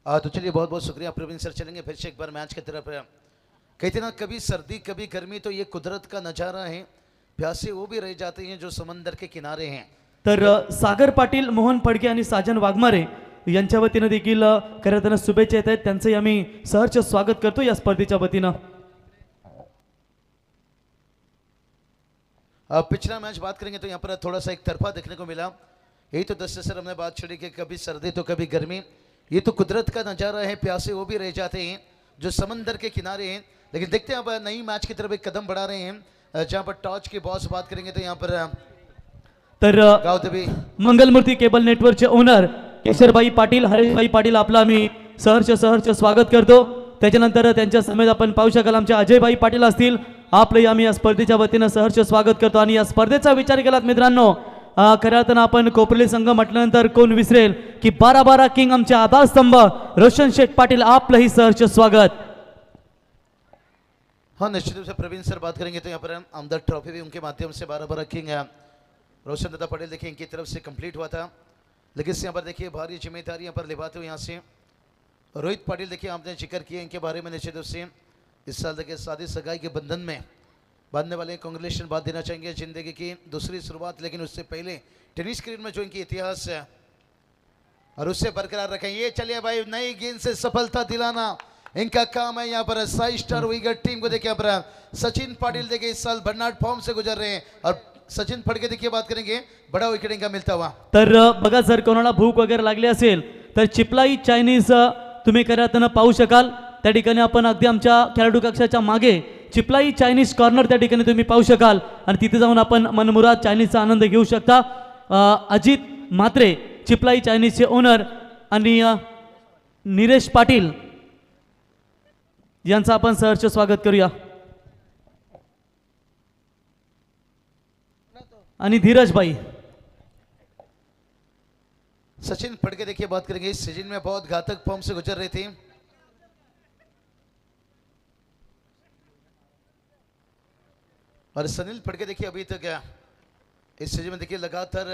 तो चलिए बहुत बहुत शुक्रिया प्रवीण सर। चलेंगे फिर से एक बार मैच की तरफ। कहते ना कभी सर्दी कभी गर्मी, तो ये कुदरत का नज़ारा है। प्यासे वो भी रह जाते हैं जो समंदर के किनारे हैं। तर सागर पाटील, मोहन फडके आणि साजन वाघमारे यांच्या वतीनं देखील खऱ्या अर्थानं शुभेच्छा येत आहेत. त्यांचंही आम्ही सहर्ष स्वागत करतो या स्पर्धेच्या वतीनं. पिछला मैच बात करेंगे तो यहाँ पर थोड़ा सा एक तरफा देखने को मिला। यही तो 10 से सर हमने बात छड़ी कि कभी सर्दी तो कभी गर्मी, ये तो कुदरत का नज़ारा है। प्यासे वो भी रह जाते हैं जो समंदर के किनारे हैं। लेकिन देखते हैं अब नई मैच की तरफ एक कदम बढ़ा रहे हैं। जहाँ पर टॉर्च की बॉस बात करेंगे तो यहाँ पर तर गावदेवी मंगलमूर्ती केबल नेटवर्कचे ओनर केशरभाई पाटील, हरेशभाई पाटील आपला आम्ही सहर्ष स्वागत करतो. त्याच्यानंतर त्यांच्या समेत आपण पाहू शकाल आमचे अजयभाई पाटील असतील, आपलंही आम्ही या स्पर्धेच्या वतीनं सहर्ष स्वागत करतो. आणि या स्पर्धेचा विचार केलात मित्रांनो, खऱ्या अर्थानं आपण कोपरली संघ म्हटल्यानंतर कोण विसरेल की 12-12 किंग आमचे आधारस्तंभ रोशन शेठ पाटील, आपलंही सहर्ष स्वागत. हाँ निश्चित रूप से प्रवीण सर बात करेंगे तो यहाँ पर आमदार ट्रॉफी भी उनके माध्यम से 12-12 किंग रोशन दादा पटेल देखिए इनकी तरफ से कंप्लीट हुआ था। लेकिन यहाँ पर देखिए भारी जिम्मेदारी यहाँ पर निभाते हुए यहाँ से रोहित पाटिल देखिए आपने जिक्र किया इनके बारे में। निश्चित रूप से इस साल देखिए शादी सगाई के बंधन में बांधने वाले कांग्रेचुलेशन बात देना चाहेंगे। जिंदगी की दूसरी शुरुआत, लेकिन उससे पहले टेनिस करियर में जो इनकी इतिहास है और उससे बरकरार रखें। ये चलिए भाई, नई गेंद से सफलता दिलाना इनका काम है। यहाँ पर 5 स्टार विकेट टीम को देखिए यहाँ पर सचिन पाटिल देखिए इस साल भन्नाट फॉर्म से गुजर रहे हैं। और सचिन फडके देखिए बात करेंगे बड़ा विकेट इनका मिलता हुआ। तर बघा, जर कोणाला भूक वगैरे लागली असेल तर चिपलाई चायनीज तुम्ही खऱ्या अर्थानं पाहू शकाल. त्या ठिकाणी आपण अगदी आमच्या खेळाडू कक्षाच्या मागे चिपलाई चायनीज कॉर्नर त्या ठिकाणी तुम्ही पाहू शकाल आणि तिथे जाऊन आपण मनमुराद चायनीजचा आनंद घेऊ शकता. अजित म्हात्रे चिपलाई चायनीजचे ओनर आणि निरेश पाटील यांचं आपण सहर्ष स्वागत करूया. आणि धीरज भाई सचिन फडके देखिए बात करेंगे इस सीजन में बहुत घातक फॉर्म से गुजर रहे थे। और सनील फडके देखिए अभी तक इस सीजन में देखिए लगातार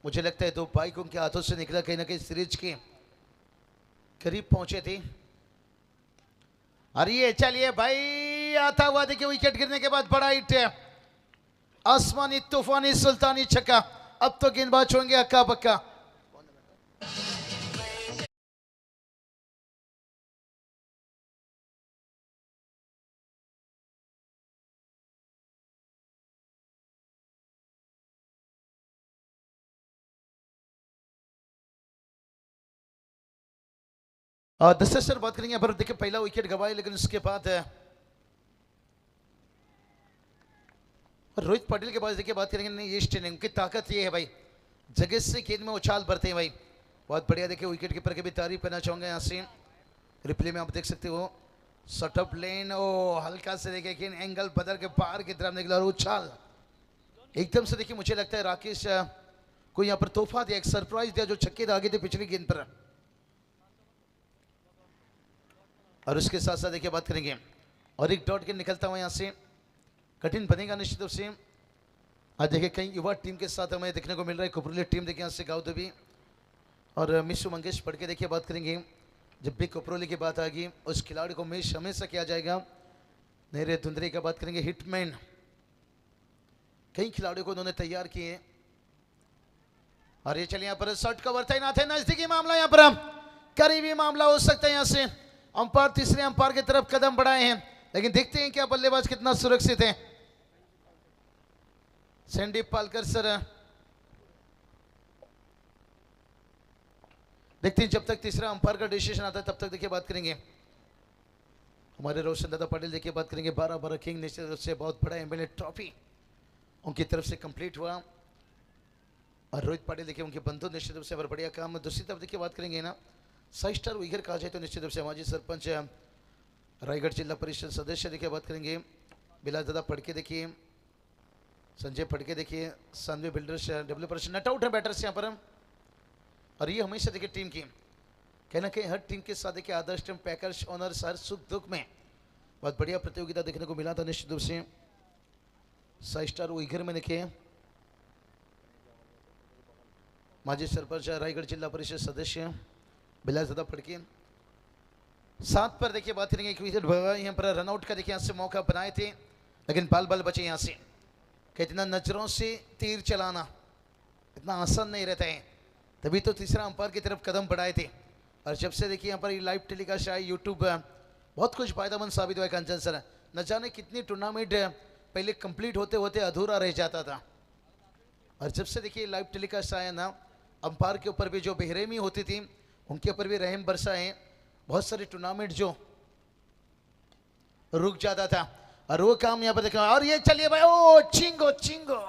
मुझे लगता है 2 बाइक उनके हाथों से निकला, कहीं ना कहीं सीरीज के करीब पहुंचे थे। अरे ये चलिए भाई, आता हुआ देखिए विकेट गिरने के बाद बड़ा हिट है, आसमानी तूफानी सुल्तानी छक्का। अब तो गेंदबाज छोड़ेंगे अक्का बक्का। दस्ते सर बात करेंगे पर देखिए पहला विकेट गवाए, लेकिन उसके बाद रोहित पाटिल के पास देखिए बात करेंगे नहीं, ये स्टेनिंग की ताकत ये है भाई, जगह से गेंद में उछाल भरते हैं भाई। बहुत बढ़िया देखिए विकेट कीपर की भी तारीफ करना चाहूंगा। यहाँ से रिप्ले में आप देख सकते हो शॉर्ट लेन, ओ हल्का से देखिए कि एंगल बदल के बाहर की तरफ निकला और उछाल एकदम से देखिए मुझे लगता है राकेश को यहाँ पर तोहफा दिया, एक सरप्राइज दिया जो छक्के दागे थे पिछली गेंद पर। और उसके साथ साथ देखिए बात करेंगे और एक डॉट के निकलता हुआ यहाँ से कठिन बनेगा निश्चित रूप से। आज देखिए कई युवा टीम के साथ हमें देखने को मिल रहा है। कुपरुली टीम देखिए यहाँ से गावदेवी और मिशु मंगेश पढ़ के देखिए बात करेंगे। जब भी कुपरुली की बात आएगी उस खिलाड़ी को मिस हमेशा किया जाएगा। नेरे धुंधरी का बात करेंगे, हिटमैन कई खिलाड़ियों को उन्होंने तैयार किए। और ये चलिए यहाँ पर शॉट कवर था ना थे, नजदीकी मामला यहाँ पर करीबी मामला हो सकता है। यहाँ से अंपायर तीसरे अंपायर की तरफ कदम बढ़ाए हैं, लेकिन देखते हैं क्या बल्लेबाज कितना सुरक्षित है। सैंडी पालकर सर देखते हैं जब तक तीसरा अंपायर का डिसीजन आता है तब तक देखिए बात करेंगे हमारे रोशन दादा पटेल देखिए बात करेंगे 12-12 किंग निश्चित रूप से बहुत बड़ा एमएलए ट्रॉफी उनकी तरफ से कंप्लीट हुआ। और रोहित पाटिल देखिए उनके बंधु निश्चित रूप से बहुत बढ़िया काम। दूसरी तरफ देखिए बात करेंगे ना 5 स्टार विकेट कहा जाए तो निश्चित रूप से माजी सरपंच रायगढ़ जिला परिषद सदस्य देखिए बात करेंगे बिलास दादा फड़के देखिए, संजय फड़के देखिए, Saanvi builders developers not out है बैटर्स यहाँ पर। और ये हमेशा देखिए टीम की कहीं ना कहीं हर टीम के साथ देखिए आदर्श टीम पैकर्स ओनर्स हर सुख दुख में बहुत बढ़िया प्रतियोगिता देखने को मिला था निश्चित रूप से। 5 स्टार विकेट में देखिए माजी सरपंच रायगढ़ जिला परिषद सदस्य बिलास दादा फड़के 7 पर देखिए बात करेंगे, एक विकेट यहाँ पर रनआउट का देखिए यहाँ से मौका बनाए थे, लेकिन बाल बाल बचे यहाँ से। कितना नजरों से तीर चलाना इतना आसान नहीं रहता है, तभी तो तीसरा अंपायर की तरफ कदम बढ़ाए थे। और जब से देखिए यहाँ पर लाइव टेलीकास्ट आया यूट्यूब, बहुत कुछ फायदेमंद साबित हुआ है कंचन सर। न जाने कितनी टूर्नामेंट पहले कंप्लीट होते होते अधूरा रह जाता था, और जब से देखिए लाइव टेलीकास्ट आया ना, अंपायर के ऊपर भी जो बेरहमी होती थी उनके ऊपर भी रहम बरसा है। बहुत सारे टूर्नामेंट जो रुक जाता था, और वो काम यहाँ पर देखा। और ये चलिए भाई, ओ चिंगो चिंगो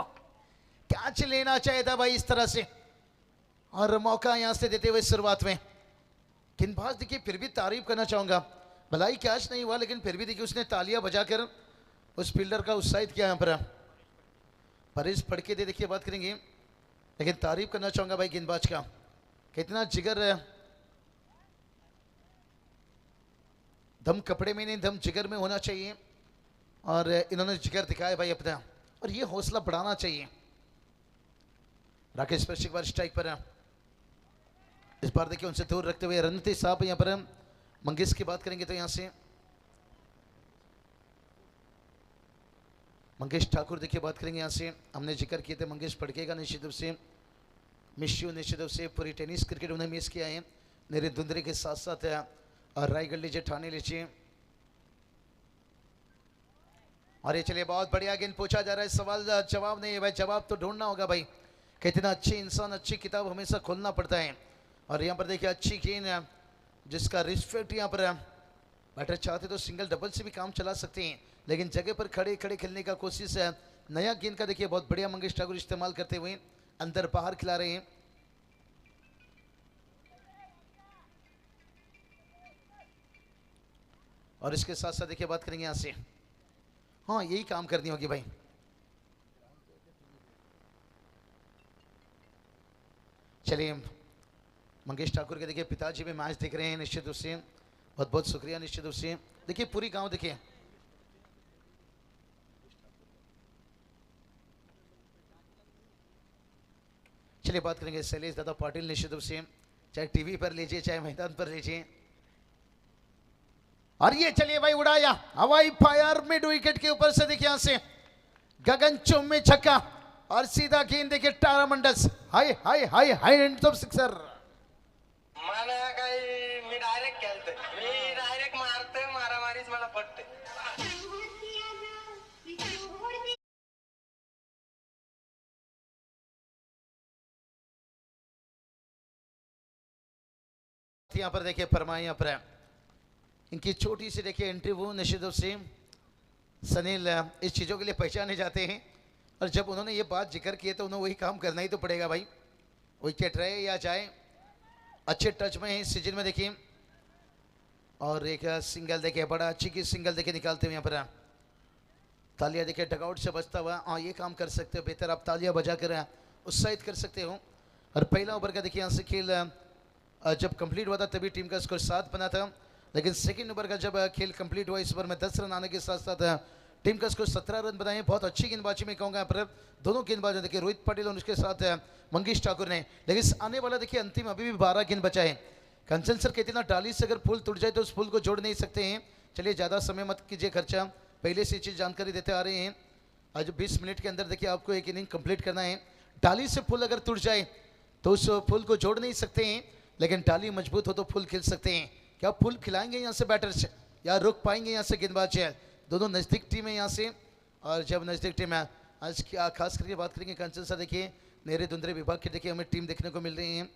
कैच लेना चाहिए था भाई इस तरह से, और मौका यहाँ से देते हुए शुरुआत में गेंदबाज देखिए फिर भी तारीफ करना चाहूंगा, भलाई कैच नहीं हुआ लेकिन फिर भी देखिए उसने तालियां बजाकर उस फील्डर का उत्साहित किया। यहाँ पर परेश फड़के दे देखिए बात करेंगे, लेकिन तारीफ करना चाहूंगा भाई गेंदबाज का, कितना जिगर, दम कपड़े में नहीं दम जिगर में होना चाहिए, और इन्होंने जिगर दिखाया भाई अपना, और ये हौसला बढ़ाना चाहिए। राकेश स्पर्श एक बार स्ट्राइक पर, इस बार देखिए उनसे दूर रखते हुए रणनीति साहब। यहाँ पर मंगेश की बात करेंगे तो यहाँ से मंगेश ठाकुर देखिए बात करेंगे, यहाँ से हमने जिक्र किए थे मंगेश फड़के का, निश्चित रूप से मिश्यू, निश्चित रूप से पूरी टेनिस क्रिकेट उन्हें मिस किया है। नरेंद्र दुंदरे के साथ साथ और रायगढ़ लीजिए, ठाणे लीजिए, और ये चलिए बहुत बढ़िया गेंद पूछा जा रहा है, सवाल जवाब नहीं है भाई, जवाब तो ढूंढना होगा भाई। कितना अच्छी इंसान, अच्छी किताब हमेशा खोलना पड़ता है। और यहाँ पर देखिए अच्छी गेंद, जिसका रिस्पेक्ट यहाँ पर बैटर चाहते तो सिंगल डबल से भी काम चला सकते हैं, लेकिन जगह पर खड़े खड़े खेलने का कोशिश है। नया गेंद का देखिए बहुत बढ़िया मंगेश ठाकुर इस्तेमाल करते हुए अंदर बाहर खिला रहे हैं। और इसके साथ साथ देखिए बात करेंगे यहाँ से, हाँ यही काम करनी होगी भाई। चलिए मंगेश ठाकुर के देखिए पिताजी भी मैच देख रहे हैं, निश्चित रूप से बहुत बहुत शुक्रिया। निश्चित रूप से देखिए पूरी गांव देखिए, चलिए बात करेंगे शैलेश दादा पाटिल, निश्चित रूप से चाहे टीवी पर लीजिए चाहे मैदान पर लीजिए। और ये चलिए भाई उड़ाया हवाई फायर मिड विकेट के ऊपर से देखिए यहाँ से गगन चुम में छक्का, और सीधा गेंद देखिए टारा मंडस, हाय हाय हाय हाय एंड टॉप सिक्सर। मला काही मी डायरेक्ट खेळते, मी डायरेक्ट मारते, मारामारीच मला पटते. यहाँ पर देखिए फरमाई, यहाँ पर इनकी छोटी सी देखिए इंटरव्यू, निश्चित रूप से सनील इस चीज़ों के लिए पहचाने जाते हैं, और जब उन्होंने ये बात जिक्र की है तो उन्हें वही काम करना ही तो पड़ेगा भाई, विकेट रहे या जाए। अच्छे टच में है इस सीजन में देखिए, और एक सिंगल देखिए, बड़ा अच्छी की सिंगल देखिए निकालते हुए यहाँ पर तालियां देखिए डगआउट से बचता हुआ। हाँ ये काम कर सकते हो, बेहतर आप तालियां बजा कर उत्साहित कर सकते हो। और पहला ओवर का देखिए यहाँ से खेल जब कंप्लीट हुआ था तभी टीम का स्कोर 7 बना था, लेकिन सेकंड ओवर का जब खेल कंप्लीट हुआ इस ओवर में 10 रन आने के साथ साथ टीम का स्कोर 17 रन बनाए। बहुत अच्छी गेंदबाजी में कहूँगा पर दोनों गेंदबाजों देखिए, रोहित पाटिल और उसके साथ मंगेश ठाकुर ने। लेकिन आने वाला देखिए अंतिम अभी भी 12 गेंद बचा है। कंचन सर कहते ना डाली से अगर पुल टूट जाए तो उस पुल को जोड़ नहीं सकते हैं। चलिए ज़्यादा समय मत कीजिए खर्चा, पहले से चीज़ जानकारी देते आ रहे हैं। आज 20 मिनट के अंदर देखिए आपको एक इनिंग कंप्लीट करना है। डाली से पुल अगर टूट जाए तो उस पुल को जोड़ नहीं सकते हैं, लेकिन डाली मजबूत हो तो फुल खिल सकते हैं। क्या फुल खिलाएंगे यहाँ से बैटर्स या रुक पाएंगे यहाँ से गेंदबाज है? दोनों नज़दीक टीम है यहाँ से, और जब नज़दीक टीम है आज क्या खास करके बात करेंगे कंचन सर देखिए नेरे दुंदरे विभाग की देखिए हमें टीम देखने को मिल रही है,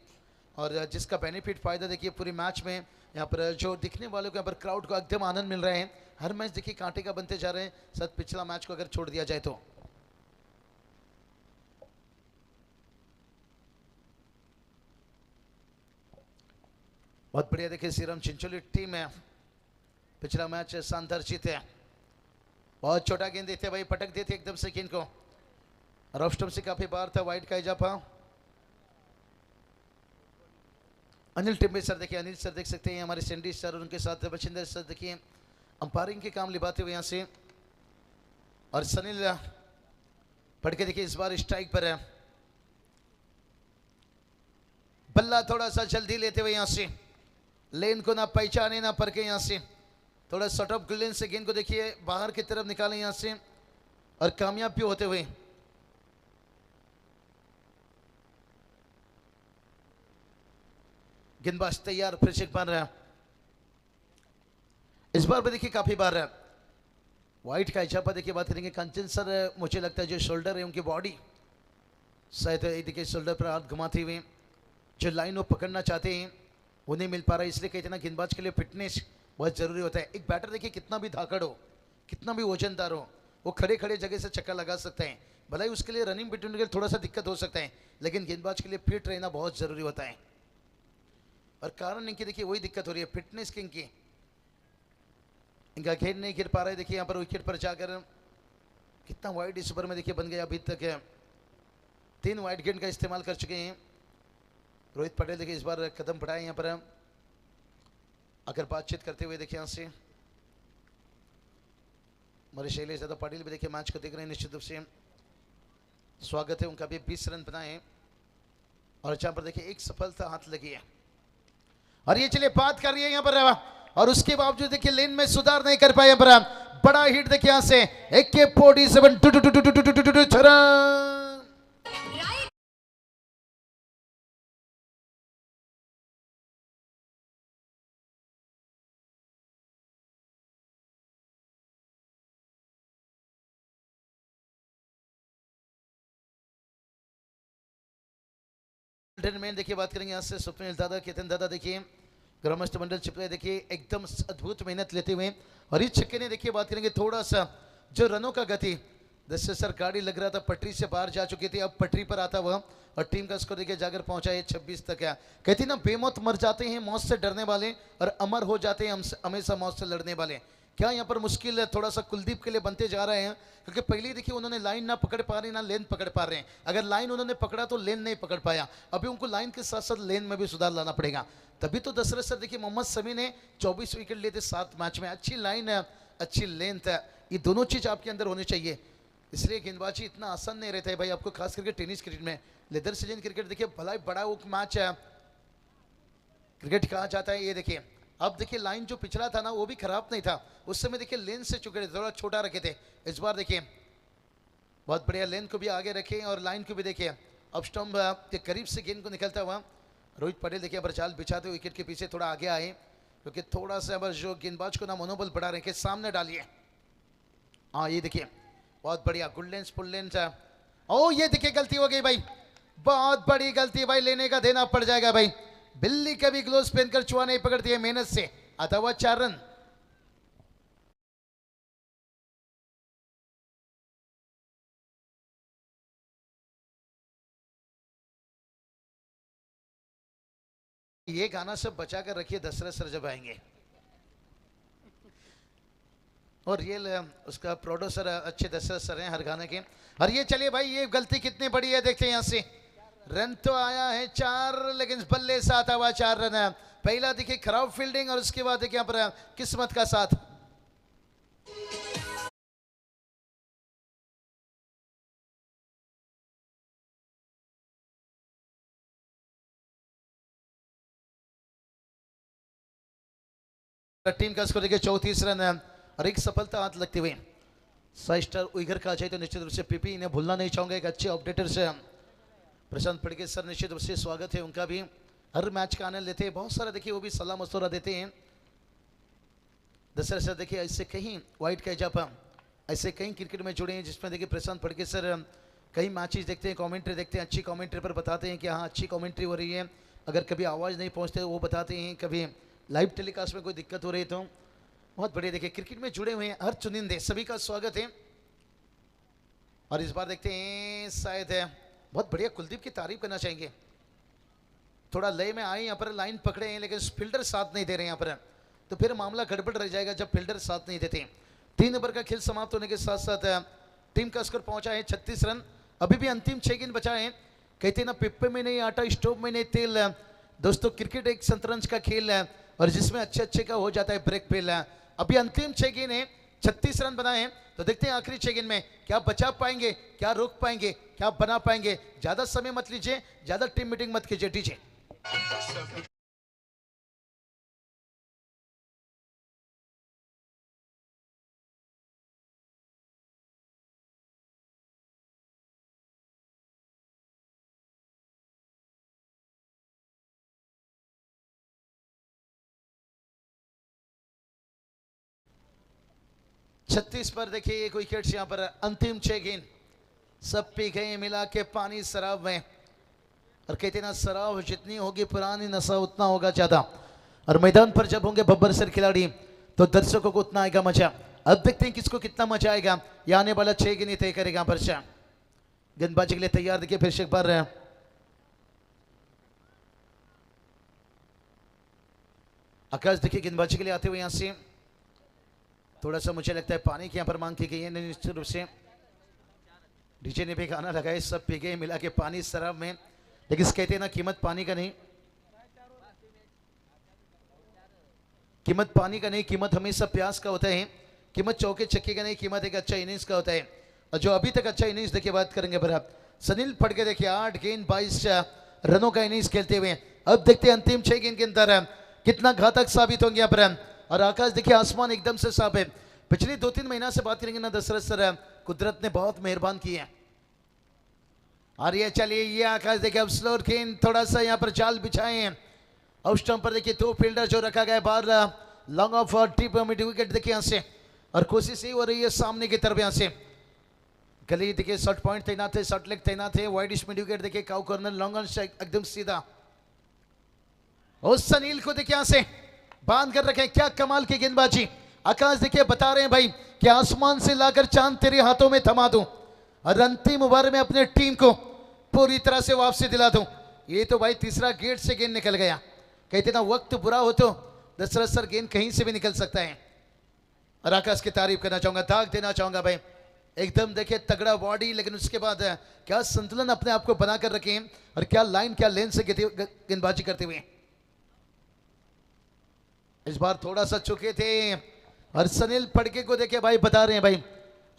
और जिसका बेनिफिट फ़ायदा देखिए पूरे मैच में यहाँ पर जो दिखने वालों को यहाँ पर क्राउड को एकदम आनंद मिल रहे हैं। हर मैच देखिए कांटे का बनते जा रहे हैं, सर पिछला मैच को अगर छोड़ दिया जाए तो। बहुत बढ़िया देखिए श्रीराम चिंचोली टीम है, पिछला मैच शानदार जीते, बहुत छोटा गेंद देते भाई, पटक देते एकदम से गेंद को, और ऑफ स्टंप से काफी बार था, वाइड का इजाफा। अनिल टिम्बे सर देखिए, अनिल सर देख सकते हैं हमारे सेंडी सर, और उनके साथ बचिंदर सर देखिए अंपायरिंग के काम निभाते हुए यहाँ से। और सनील पटके देखिए इस बार स्ट्राइक पर है, बल्ला थोड़ा सा जल्दी लेते हुए यहाँ से, लेन को ना पहचाने ना परखे। यहाँ से थोड़ा शॉर्ट ऑफ गुलेन से गेंद को देखिए बाहर की तरफ निकालें यहाँ से और कामयाब भी होते हुए। गेंदबाज तैयार, फिर से एक बार इस बार भी देखिए काफी बार वाइट का इजाफा देखिए बात करेंगे। कंचन सर मुझे लगता है जो शोल्डर है उनकी बॉडी शायद देखिए शोल्डर पर हाथ घुमाते हुए जो लाइन वो पकड़ना चाहते हैं वो नहीं मिल पा रहा है, इसलिए कहते हैं ना गेंदबाज के लिए फिटनेस बहुत जरूरी होता है। एक बैटर देखिए कितना भी धाकड़ हो, कितना भी वजनदार हो, वो खड़े खड़े जगह से चक्का लगा सकते हैं। भले ही उसके लिए रनिंग बिटवीन के लिए थोड़ा सा दिक्कत हो सकता है, लेकिन गेंदबाज के लिए फिट रहना बहुत जरूरी होता है। और कारण इनकी देखिए वही दिक्कत हो रही है, फिटनेस की इनकी। इनका गेंद नहीं गिर पा रहा है। देखिए यहाँ पर विकेट पर जाकर कितना वाइड इस ओवर में देखिए बन गया। अभी तक 3 वाइड गेंद का इस्तेमाल कर चुके हैं रोहित पटेल। देखिए इस बार कदम बढ़ाए यहाँ पर अगर बातचीत करते हुए देखिए यहाँ से हमारे शैलेश यादव पाटिल भी देखिए मैच को देख रहे हैं। निश्चित रूप से स्वागत है उनका भी। 20 रन बनाए और जहां पर देखिए एक सफलता हाथ लगी है। और ये चलिए बात कर रही है यहाँ पर और उसके बावजूद देखिए लेन में सुधार नहीं कर पाए। पर बड़ा हिट देखिए यहाँ से AK-47 में देखिए बात करेंगे यहाँ से स्वप्निल दादा, केतन दादा देखिए ग्रामस्थ मंडल चिपले देखिए एकदम अद्भुत मेहनत लेते हुए। और इस छक्के ने देखिए बात करेंगे थोड़ा सा जो रनों का गति, जैसे सर गाड़ी लग रहा था पटरी से बाहर जा चुकी थी, अब पटरी पर आता हुआ और टीम का स्कोर देखिए जाकर पहुंचा है 26 तक। कहती ना बेमौत मर जाते हैं मौत से डरने वाले और अमर हो जाते हैं हमेशा मौत से लड़ने वाले। क्या यहाँ पर मुश्किल थोड़ा सा कुलदीप के लिए बनते जा रहे हैं, क्योंकि पहले देखिए उन्होंने लाइन ना पकड़ पा रहे ना लेन पकड़ पा रहे हैं। अगर लाइन उन्होंने पकड़ा तो लेन नहीं पकड़ पाया, अभी उनको लाइन के साथ साथ लेन में भी सुधार लाना पड़ेगा। तभी तो दशरथ सर देखिए मोहम्मद शमी ने 24 विकेट लिए थे 7 मैच में। अच्छी लाइन है, अच्छी लेंथ है, ये दोनों चीज आपके अंदर होनी चाहिए। इसलिए गेंदबाजी इतना आसान नहीं रहता है भाई आपको, खास करके टेनिस क्रिकेट में। लेदर सीजन क्रिकेट देखिए भला बड़ा वो मैच है क्रिकेट कहा जाता है। ये देखिए अब देखिए लाइन जो पिछड़ा था ना वो भी खराब नहीं था, उस समय देखिए लेन से चुके थे, थोड़ा छोटा रखे थे। इस बार देखिए बहुत बढ़िया लेन को भी आगे रखे और लाइन को भी देखिए अब स्टंप के करीब से गेंद को निकलता हुआ रोहित पटेल देखिए अब जाल बिछाते हुए विकेट के पीछे थोड़ा आगे आए, क्योंकि थोड़ा सा अब जो गेंदबाज को ना मनोबल बढ़ा रहे हैं कि सामने डालिए। हाँ ये देखिए बहुत बढ़िया गुड लेंस फुल लेंस। ओ ये देखिए गलती हो गई भाई, बहुत बड़ी गलती भाई, लेने का देना पड़ जाएगा भाई। बिल्ली कभी ग्लोव्स पहनकर चुहा नहीं पकड़ती है मेहनत से, आता हुआ 4 रन। ये गाना सब बचा कर रखिए दशरथ सर जब आएंगे। और रियल उसका प्रोड्यूसर अच्छे दशरथ सर हैं हर गाने के। और ये चलिए भाई ये गलती कितनी बड़ी है देखते हैं यहाँ से। रन तो आया है 4 लेकिन बल्ले से आता हुआ 4 रन है। पहला देखिए खराब फील्डिंग और उसके बाद देखिए यहाँ पर किस्मत का साथ। टीम का स्कोर देखिए 34 रन है और एक सफलता हाथ लगते हुए। 5 स्टार उइगर का चाहिए तो निश्चित रूप से पीपी इन्हें भूलना नहीं चाहूंगा। एक अच्छे अपडेटर से प्रशांत फड़के सर निश्चित रूप से स्वागत है उनका भी, हर मैच का आनंद लेते हैं, बहुत सारा देखिए वो भी सलाह मशवरा देते हैं। दशरथ सर देखिए ऐसे कहीं वाइट का इजाफा ऐसे कई क्रिकेट में जुड़े हैं जिसमें देखिए प्रशांत फड़के सर कई मैचेस देखते हैं, कमेंट्री देखते हैं, अच्छी कमेंट्री पर बताते हैं कि हाँ अच्छी कमेंट्री हो रही है। अगर कभी आवाज़ नहीं पहुँचते वो बताते हैं, कभी लाइव टेलीकास्ट में कोई दिक्कत हो रही है तो बहुत बढ़िया देखिए क्रिकेट में जुड़े हुए हैं हर चुनिंदे सभी का स्वागत है। और इस बार देखते हैं शायद है बहुत बढ़िया कुलदीप की तारीफ करना चाहेंगे, थोड़ा लय में आए यहाँ पर लाइन पकड़े हैं लेकिन फील्डर साथ नहीं दे रहे यहाँ पर, तो फिर मामला गड़बड़ रह जाएगा जब फील्डर साथ नहीं देते। 3 ओवर का खेल समाप्त होने के साथ साथ टीम का स्कोर पहुंचा है 36 रन। अभी भी अंतिम 6 गेंद बचा है। कहते ना पिप्पे में नहीं आटा स्टोव में नहीं तेल। दोस्तों क्रिकेट एक शतरंज का खेल है और जिसमें अच्छे अच्छे का हो जाता है ब्रेक फेल है। अभी अंतिम 6 गेंद है, 36 रन बनाए हैं, तो देखते हैं आखिरी 6 गेंद में क्या बचा पाएंगे, क्या रोक पाएंगे, क्या बना पाएंगे। ज्यादा समय मत लीजिए, ज्यादा टीम मीटिंग मत कीजिए, डीजे। 36 पर देखिए एक विकेट यहाँ पर अंतिम 6 गेंद सब पी गए मिला के पानी शराब में। और कहते ना शराब जितनी होगी पुरानी नशा उतना होगा ज्यादा। और मैदान पर जब होंगे बब्बर सर खिलाड़ी तो दर्शकों को उतना आएगा मजा। अब देखते हैं किसको कितना मजा आएगा। ये आने वाला 6 गेंद तय करेगा वर्षा। गेंदबाजी के लिए तैयार देखिए फिर से एक बार आकाश देखिए गेंदबाजी के लिए आते हुए यहां से थोड़ा सा मुझे लगता है पानी की यहाँ पर मांग की गई है निश्चित रूप से। डीजे ने भी गाना लगाए सब पी गए मिला के पानी शराब में। लेकिन कहते हैं ना कीमत पानी का नहीं, कीमत पानी का नहीं, कीमत हमेशा प्यास का होता है। कीमत चौके छक्के का नहीं, कीमत एक अच्छा इनिंग्स का होता है। और जो अभी तक अच्छा इनिंग्स देखिए बात करेंगे बराबर सनील फड़के देखिए 8 गेंद 22 रनों का इनिंग्स खेलते हुए। अब देखते हैं अंतिम 6 गेंद के अंदर कितना घातक साबित होंगे यहाँ पर। और आकाश देखिए आसमान एकदम से साफ है। पिछले 2-3 महीना से बात करेंगे ना दशरथ सर, कुदरत ने बहुत मेहरबान की है। और ये चलिए ये आकाश देखिए अब स्लोर गेंद थोड़ा सा यहाँ पर जाल बिछाए हैं। और स्टंप पर देखिए 2 फील्डर जो रखा गया बाहर लॉन्ग ऑफ और टिप मिड विकेट देखिए यहाँ से। और कोशिश ही हो रही है सामने की तरफ यहाँ से गली देखिए शॉर्ट पॉइंट तैनात थे, शॉर्ट लेग तैनात थे, वाइडिश मिड विकेट देखिए cow corner long on strike एकदम सीधा। और सनील को देखिए यहाँ से बांध कर रखे, क्या कमाल की गेंदबाजी। आकाश देखिए बता रहे हैं भाई कि आसमान से लाकर चांद तेरे हाथों में थमा दूं और अंतिम ओवर में अपने टीम को पूरी तरह से वापसी दिला दूं। ये तो भाई तीसरा गेट से गेंद निकल गया। कहते ना वक्त बुरा हो तो दशरथ सर गेंद कहीं से भी निकल सकता है। और आकाश की तारीफ करना चाहूंगा, दाग देना चाहूंगा भाई, एकदम देखिए तगड़ा बॉडी, लेकिन उसके बाद क्या संतुलन अपने आप को बना कर रखे और क्या लाइन क्या लेन से गेंदबाजी करते हुए। इस बार थोड़ा सा चुके थे और सनील फड़के को देखे भाई बता रहे हैं भाई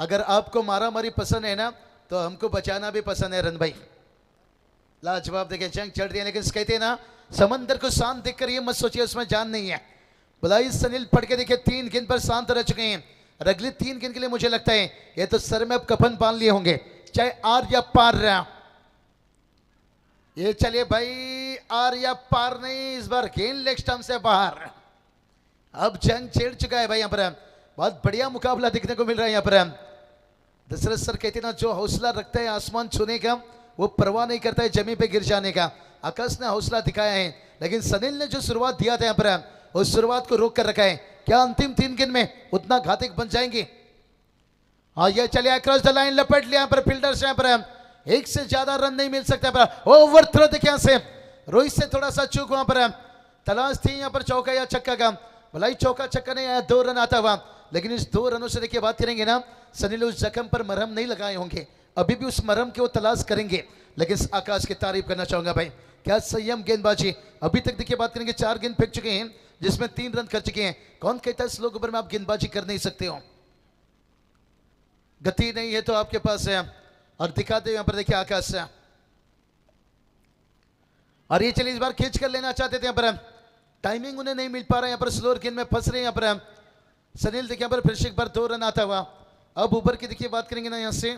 अगर आपको मारा मारी पसंद है ना तो हमको बचाना भी पसंद है रन भाई। लाजवाब देखे जंग चढ़ दिया। लेकिन कहते हैं ना समंदर को शांत देखकर ये मत सोचिए उसमें जान नहीं है। बुलाई सनील फड़के देखे 3 गेंद पर शांत रह चुके हैं और अगली 3 गेंद के लिए मुझे लगता है ये तो सर में अब कफन बांध लिए होंगे चाहे आर या पार रहा। ये चलिए भाई आर या पार नहीं, इस बार गेंद लेग स्टंप से बाहर। अब जंग छेड़ चुका है भाई यहाँ पर, बहुत बढ़िया मुकाबला देखने को मिल रहा है यहाँ पर। दशरथ सर कहते ना जो हौसला रखता है आसमान छूने का वो परवाह नहीं करता है जमीन पे गिर जाने का। आकाश ने हौसला दिखाया है लेकिन सनील ने जो शुरुआत दिया था यहाँ पर उस शुरुआत को रोक कर रखा है। क्या अंतिम 3 गेंद में उतना घातक बन जाएंगे? हाँ ये चलिए अक्रॉस द लाइन लपेट लिया यहाँ पर फील्डर्स यहाँ पर, एक से ज्यादा रन नहीं मिल सकता पर। ओवर थ्रो देखिए यहाँ से रोहित से थोड़ा सा चूक वहां पर, तलाश थी यहाँ पर चौका या छक्का का। भलाई चौका छक्का नहीं आया, 2 रन आता हुआ। लेकिन इस 2 रनों से देखिए बात करेंगे ना सनील उस जख्म पर मरहम नहीं लगाए होंगे, अभी भी उस मरहम की वो तलाश करेंगे। लेकिन आकाश की तारीफ करना चाहूंगा भाई, क्या संयम गेंदबाजी। अभी तक देखिए बात करेंगे 4 गेंद फेंक चुके हैं जिसमें 3 रन कर चुके हैं। कौन कहता है स्लो ओवर में आप गेंदबाजी कर नहीं सकते हो? गति नहीं है तो आपके पास है। और दिखाते यहाँ पर देखिए आकाश से, और ये चलिए इस बार खींच कर लेना चाहते थे यहाँ पर, टाइमिंग उन्हें नहीं मिल पा रहा है यहाँ पर, स्लोअर गेंद में फंस रहे हैं यहाँ पर सनील। देखिए यहाँ पर फिर से एक बार 2 रन आता हुआ। अब ऊपर की देखिए बात करेंगे ना यहाँ से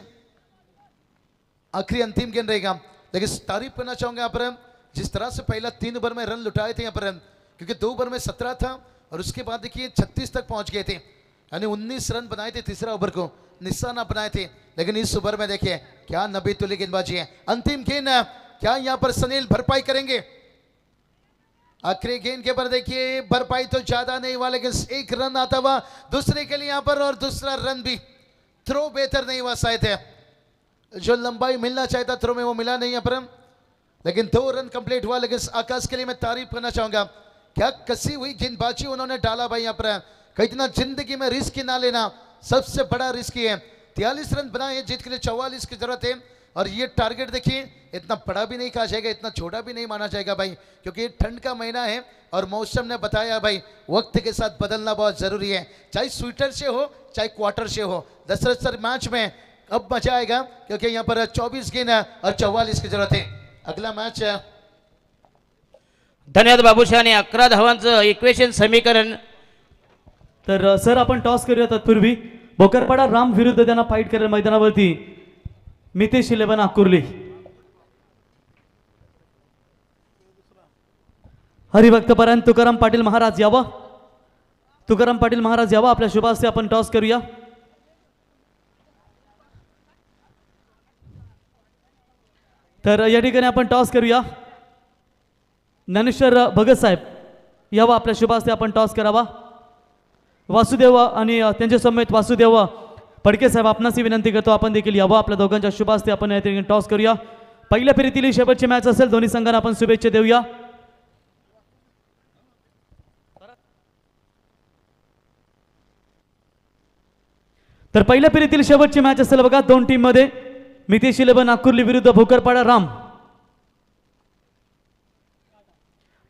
आखिरी अंतिम गेंद रहेगा। लेकिन तारीफ करना चाहूंगा यहाँ पर जिस तरह से पहला 3 ओवर में रन लुटाए थे यहाँ पर, क्योंकि 2 ओवर में 17 था और उसके बाद देखिए 36 तक पहुंच गए थे, यानी 19 रन बनाए थे तीसरा ओवर को, निशाना बनाए थे। लेकिन इस ओवर में देखिए क्या नबी तुली गेंदबाजी है। अंतिम गेंद क्या यहाँ पर सनील भरपाई करेंगे? आखिरी गेंद के पर देखिए भरपाई तो ज्यादा नहीं हुआ लेकिन 1 रन आता हुआ दूसरे के लिए यहाँ पर, और दूसरा रन भी थ्रो बेहतर नहीं हुआ शायद है, जो लंबाई मिलना चाहता थ्रो में वो मिला नहीं यहाँ पर। लेकिन 2 रन कंप्लीट हुआ। लेकिन आकाश के लिए मैं तारीफ करना चाहूंगा, क्या कसी हुई गेंदबाजी उन्होंने डाला भाई यहाँ पर। कितना जिंदगी में रिस्क ना लेना सबसे बड़ा रिस्क है। 43 रन बनाए जीत के लिए 44 की जरूरत है। और ये टारगेट देखिए इतना बड़ा भी नहीं कहा जाएगा, इतना छोटा भी नहीं माना जाएगा भाई, क्योंकि ये ठंड का महीना है और मौसम ने बताया भाई वक्त के साथ बदलना बहुत जरूरी है, चाहे स्वेटर से हो चाहे क्वार्टर से हो। दशरथ सर मैच में अब मजा आएगा क्योंकि यहाँ पर 24 गेंद और 44 की जरूरत है। अगला मैच धन्यवाद बाबूशाह आणि 11 धावांचं इक्वेशन समीकरण। तर सर आपण टॉस करूया तत्पूर्वी भोकरपाडा राम विरुद्ध त्यांना फाईट करेल मैदानावरती मितेश 11 आकुर्ली। हरिभक्तपरायण तुकाराम पाटील महाराज यावा, तुकाराम पाटील महाराज यावा, आपल्या शुभास्ते आपण टॉस करूया। तर या ठिकाणी आपण टॉस करूया. ज्ञानेश्वर भगत साहेब यावा, आपल्या शुभ हस्ते आपण टॉस करावा. वासुदेव आणि त्यांच्या समेत वासुदेव फडके साहेब आपणास विनंती करतो, आपण देखील यावं. आपल्या दोघांच्या शुभ हस्ते आपण या ठिकाणी टॉस करूया. पहिल्या फेरीतील ही शेवटची मॅच असेल. दोन्ही संघांना आपण शुभेच्छा देऊया. तर पहिल्या फेरीतील शेवटची मॅच असेल बघा, दोन टीम मध्ये. मितेश 11 नागकुर्ली विरुद्ध Bhokarpada Ram.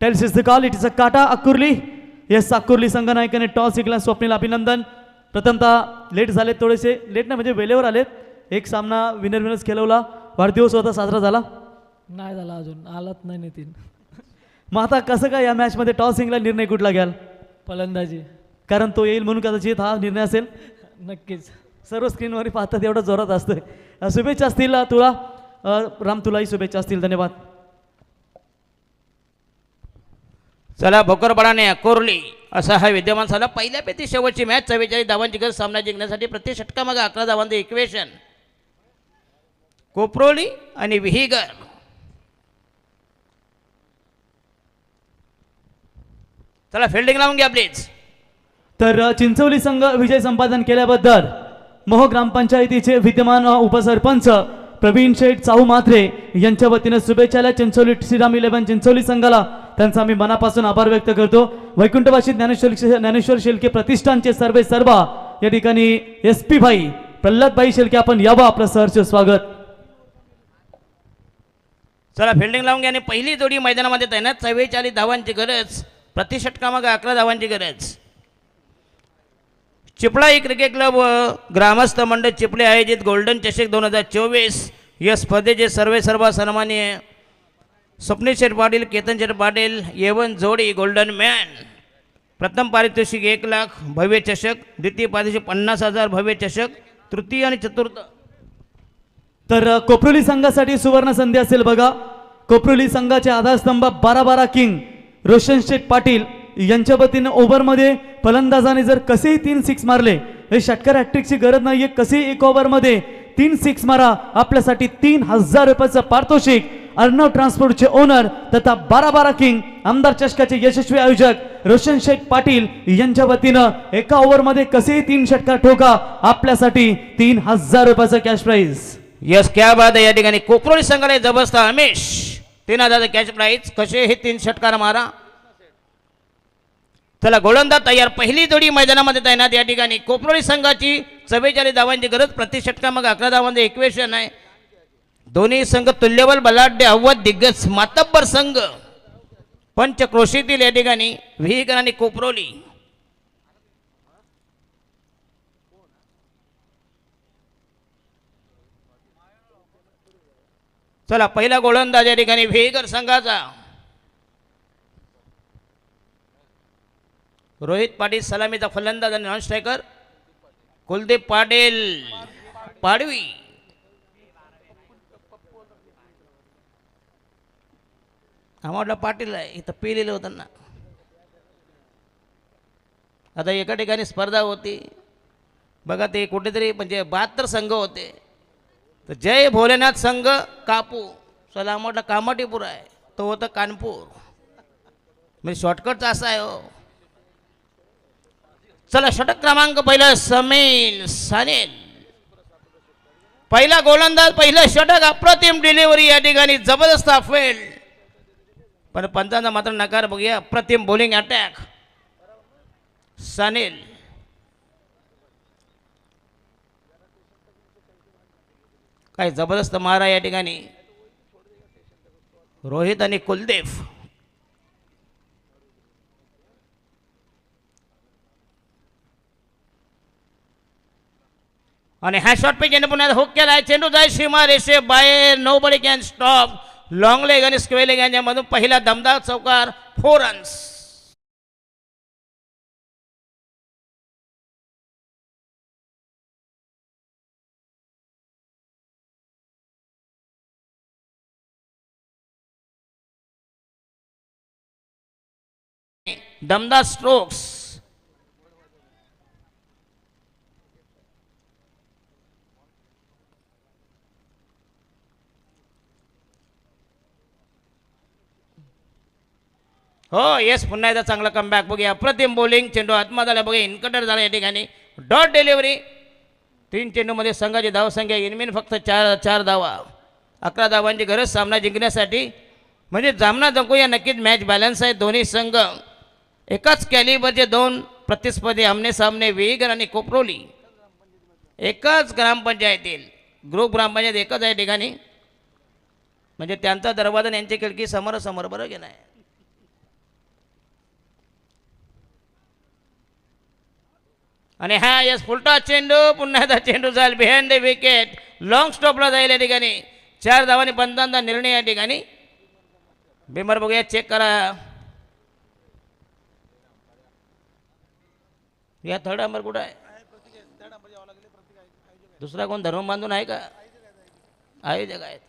Tails is the call, it is a काटा अकुर्ली. येस, अकुर्ली संघनायकाने टॉस जिंकला. स्वप्नील अभिनंदन. प्रथमतः लेट झाले, थोडेसे लेट नाही म्हणजे वेळेवर आलेत. एक सामना विनर्स खेळवला. वाढदिवस होता, साजरा झाला नाही झाला अजून, आलाच नाही नितीन. मग आता कसं काय या मॅच मध्ये टॉस जिंकला, निर्णय कुठला घ्याल? फलंदाजी. कारण तो येईल म्हणून कदाचित हा निर्णय असेल. नक्कीच. सर्व स्क्रीनवर पाहतात एवढं जोरात असतोय. शुभेच्छा असतील तुला राम, तुलाही शुभेच्छा असतील. धन्यवाद. चला, भोकरपाडाने अकोरली असा हा विद्यमान झाला. पहिल्या पेती शेवटची मॅच 44 धावांची गरज. सामना जिंकण्यासाठी प्रत्येक षटकामागे 11 धावांचं इक्वेशन. कोपरोली आणि विहीगर. चला, फिल्डिंग लावून घ्या प्लीज. तर चिंचवली संघ विजय संपादन केल्याबद्दल मोह ग्रामपंचायतीचे विद्यमान उपसरपंच प्रवीण शेठ चाऊ मात्रे यांच्या वतीने शुभेच्छा. चिंचवली श्रीराम 11 चिंचवली संघाला त्यांचा आम्ही मनापासून आभार व्यक्त करतो. वैकुंठवासी ज्ञानेश्वर शेळके प्रतिष्ठानचे सर्वे सर्वा या ठिकाणी SP भाई प्रल्हाद भाई शेळके, आपण यावं. आपलं सहर्ष स्वागत. चला, फिल्डिंग लावून घ्या. आणि पहिली जोडी मैदानामध्ये तैनात. 44 धावांची गरज. प्रति षटकामागे 11 धावांची गरज. चिपळाई क्रिकेट क्लब व ग्रामस्थ मंडळ चिपळे आयोजित गोल्डन चषक 2024 या स्पर्धेचे सर्वे सर्व सन्माननीय स्वप्नील शेठ पाटील, केतन शेठ पाटील येवन जोडी गोल्डन मॅन. प्रथम पारितोषिक 1 लाख भव्य चषक. द्वितीय पारितोषिक 50,000 भव्य चषक. तृतीय आणि चतुर्थ. तर कोपरोली संघासाठी सुवर्ण संधी असेल बघा. कोपरोली संघाचे आधारस्तंभ 12 किंग रोशन शेठ पाटील यांच्या वतीने ओव्हरमध्ये फलंदाजाने जर कसेही 3 सिक्स मारले, हे षटकार हॅट्रिकची गरज नाहीये, कसेही एक ओव्हरमध्ये 3 सिक्स मारा, आपल्यासाठी 3,000 रुपयाचं पारितोषिक. अर्णव ट्रान्सपोर्टचे ओनर तथा 12 किंग आमदार चषकाचे यशस्वी आयोजक रोशन शेठ पाटील यांच्या वतीनं एका ओव्हरमध्ये कसेही 3 षटकार ठोका, आपल्यासाठी 3,000 रुपयाचं कॅश प्राइज. यस, क्या बात आहे. या ठिकाणी कोपरोली संघाला जबरदस्त हमेश 3,000 कॅश प्राइज. कसे हे 3 षटकार मारा. चला, गोलंदाज तयार. पहिली जोडी मैदानामध्ये तैनात. या ठिकाणी कोपरोली संघाची 44 धावांची गरज. प्रति षटकामागे 11 धावांचे इक्वेशन आहे. दोन्ही संघ तुल्यबल बलाढ्य अव्वल दिग्गज मातब्बर संघ पंचक्रोशीतील या ठिकाणी विहीकर आणि कोपरोली. चला, पहिला गोलंदाज या ठिकाणी विहीकर संघाचा रोहित पाटील, सलामीचा फलंदाज आणि नॉन स्ट्रायकर कुलदीप पाटील पाडवी. आम्हाला पाटील आहे इथं पिलेलं होतं ना. आता एका ठिकाणी स्पर्धा होती बघा, ते कुठेतरी म्हणजे 72 संघ होते. तर जय भोलेनाथ संघ कापू, चला म्हटलं कामाटीपूर आहे, तो होतं कानपूर. म्हणजे शॉर्टकटचा असा आहे हो. चला, षटक क्रमांक पहिला समील सानेल. पहिला गोलंदाज, पहिला षटक, अप्रतिम डिलिव्हरी या ठिकाणी जबरदस्त फेल्ड. पण पंचांचा मात्र नकार. बघूया अप्रतिम बॉलिंग अटॅक सानेल. काय जबरदस्त मारा या ठिकाणी रोहित आणि कुलदीप. आणि ह्या शॉट पे चेंडू पुन्हा हुक केला आहे. चेंडू जाय सीमा रेषे बाहेर. Nobody can stop. Long leg आणि स्क्वेअर लेग यांच्यामधून पहिला दमदार चौकार. 4 रन्स. दमदार स्ट्रोक्स. हो येस पुन्हा एकदा चांगला कमबॅक बघूया. अप्रतिम बॉलिंग, चेंडू आत्मा झाला बघूया, इनकटर झाला या ठिकाणी. Dot delivery. 3 चेंडूमध्ये संघाची धावसंख्या इनमिन फक्त चार धावा. 11 धावांची गरज सामना जिंकण्यासाठी. म्हणजे जामना जंकुया नक्कीच मॅच बॅलन्स आहे. दोन्ही संघ एकाच कॅलिबरचे 2 प्रतिस्पर्धी आमने सामने वेगर आणि कोपरोली एकाच ग्रामपंचायतील. ग्रुप ग्रामपंचायत एकच आहे ठिकाणी. म्हणजे त्यांचा दरवाजा यांची खिडकी समोरासमोर बरं गेला आहे. आणि हा यस फुलटा चेंडू, पुन्हा एकदा चेंडू जाईल बिहाइंड द विकेट. लॉंग स्टॉपला जाईल या ठिकाणी. 4 धावांनी पंचांचा निर्णय या ठिकाणी. बिमर बघूया, चेक करा. या थर्ड अंबर कुठं आहे? दुसरा कोण धरून बांधून आहे का? आहे जग आहेत.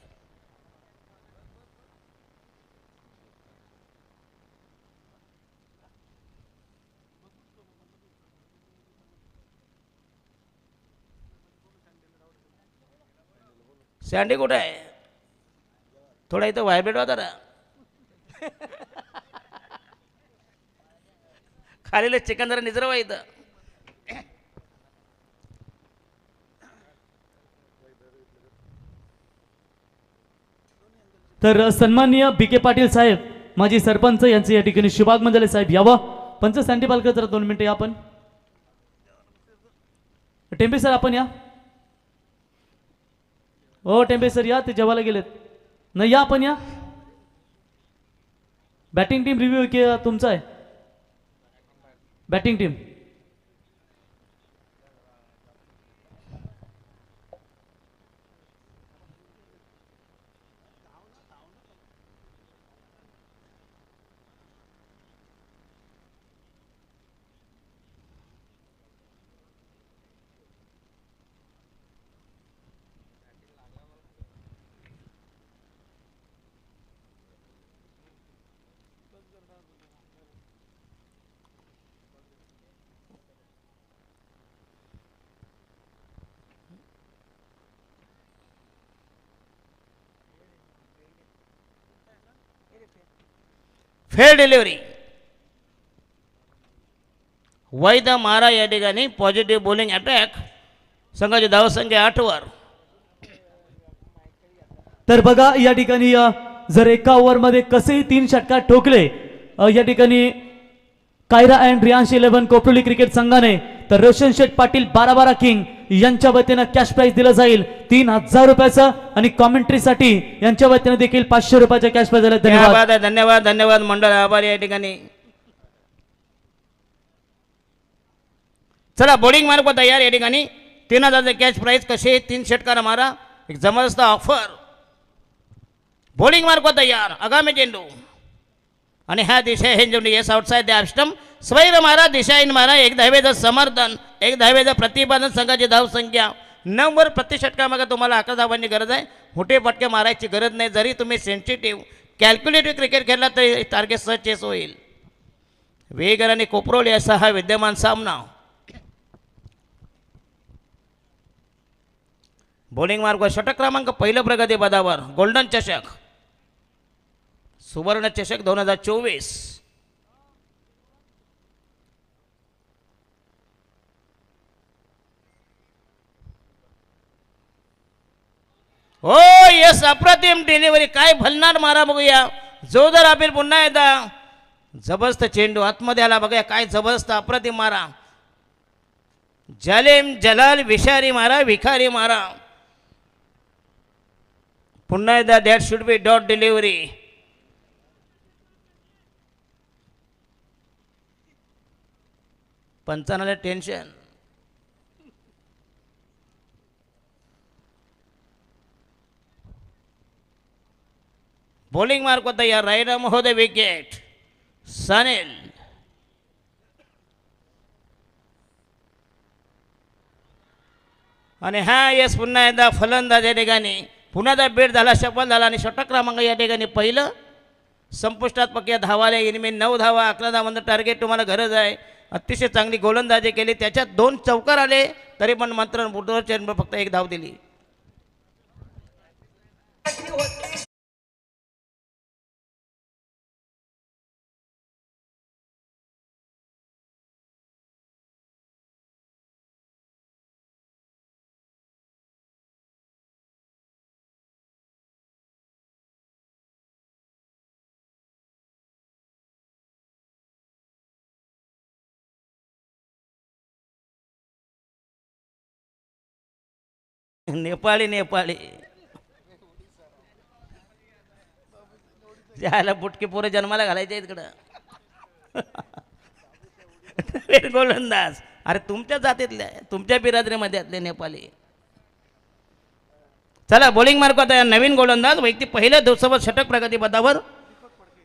सँडी कुठे आहे? थोडा इथं व्हायब्रेट होता ना. खालील चिकन जरा निजरवा इथं. तर सन्माननीय बी के पाटील साहेब, माजी सरपंच यांचे या ठिकाणी शुभागमन साहेब यावं. पंच सँडी पालकर जरा 2 मिनिटं या. आपण टेंबे सर आपण या. हो टेंबे सर या, ते जेवायला गेलेत. नाही या आपण या. बॅटिंग टीम रिव्ह्यू की तुमचा आहे? Batting team. Fair delivery. वैद मारा या ठिकाणी. Positive bowling attack. संघाची धावसंख्या 8 वर. तर बघा या ठिकाणी जर एका ओव्हरमध्ये कसेही 3 षटकार ठोकले या ठिकाणी कायरा अँड रियांश 11 कोपरोली क्रिकेट संघाने, तर रोशन शेठ पाटील 12 किंग यांच्या वतीनं कॅश प्राइज दिलं जाईल 3000 रुपयाचं. आणि कॉमेंट्रीसाठी यांच्या वतीनं देखील 500 रुपयाचं कॅश प्राइज दिलं. धन्यवाद. धन्यवाद धन्यवाद मंडळ आभारी या ठिकाणी. चला बॉलिंग मार्क तयार या ठिकाणी. 3000 कॅश प्राइज. कसे 3 षटकार मारा. एक जबरदस्त ऑफर. बॉलिंग मार्क तयार. आगामी चेंडू आणि ह्या दिशा हे चेंडू येस आउटसाइड द स्टंप. स्वैर मारा, दिशाहीन मारा. 1 धावेचं समर्थन, 1 धावेचं प्रतिपादन. संघाची धावसंख्या 9 वर. प्रति षटकामागे तुम्हाला 11 धावांची गरज आहे. मोठे पटके मारायची गरज नाही. जरी तुम्ही सेन्सिटिव्ह कॅल्क्युलेटिव्ह क्रिकेट खेळला तरी टार्गेट सहज चेस होईल. वेगर आणि कोपरोली असा हा विद्यमान सामना. बॉलिंग मार्कवर षटक क्रमांक 1 प्रगती पदावर. गोल्डन चषक, सुवर्ण चषक 2024. हो यस अप्रतिम डिलिव्हरी. काय भलनार मारा बघूया. जोरदार अपील पुन्हा एकदा. जबरदस्त चेंडू आतमध्ये आला बघूया. काय जबरदस्त अप्रतिम मारा. जालेम जलाल विषारी मारा, विखारी मारा. पुन्हा एकदा that should be dot delivery. पंचांना टेन्शन. बॉलिंग मार्क होता या रायडर महोदय विकेट. सानेल आणि हा यस पुन्हा एकदा फलंदाज या ठिकाणी. पुन्हा एकदा बेट झाला, सफल झाला. आणि षटक क्रमांक या ठिकाणी पहिलं संपुष्टात. पक्या धावाला इनमेन 9 धावा. 11 धावांचं टार्गेट तुम्हाला गरज आहे. अतिशय चांगली गोलंदाजी केली. त्याच्यात 2 चौकार आले तरी पण मात्र बुटवर फक्त 1 धाव दिली. नेपाळी नेपाळी ज्याला बुटके पोरं जन्माला घालायचे इकडं गोलंदाज अरे तुमच्या जातीतले तुमच्या बिरादरीमध्ये नेपाळी. चला बॉलिंग मार्क आता नवीन गोलंदाज वैयक्तिक पहिल्या दिवसावर षटक प्रगती पदावर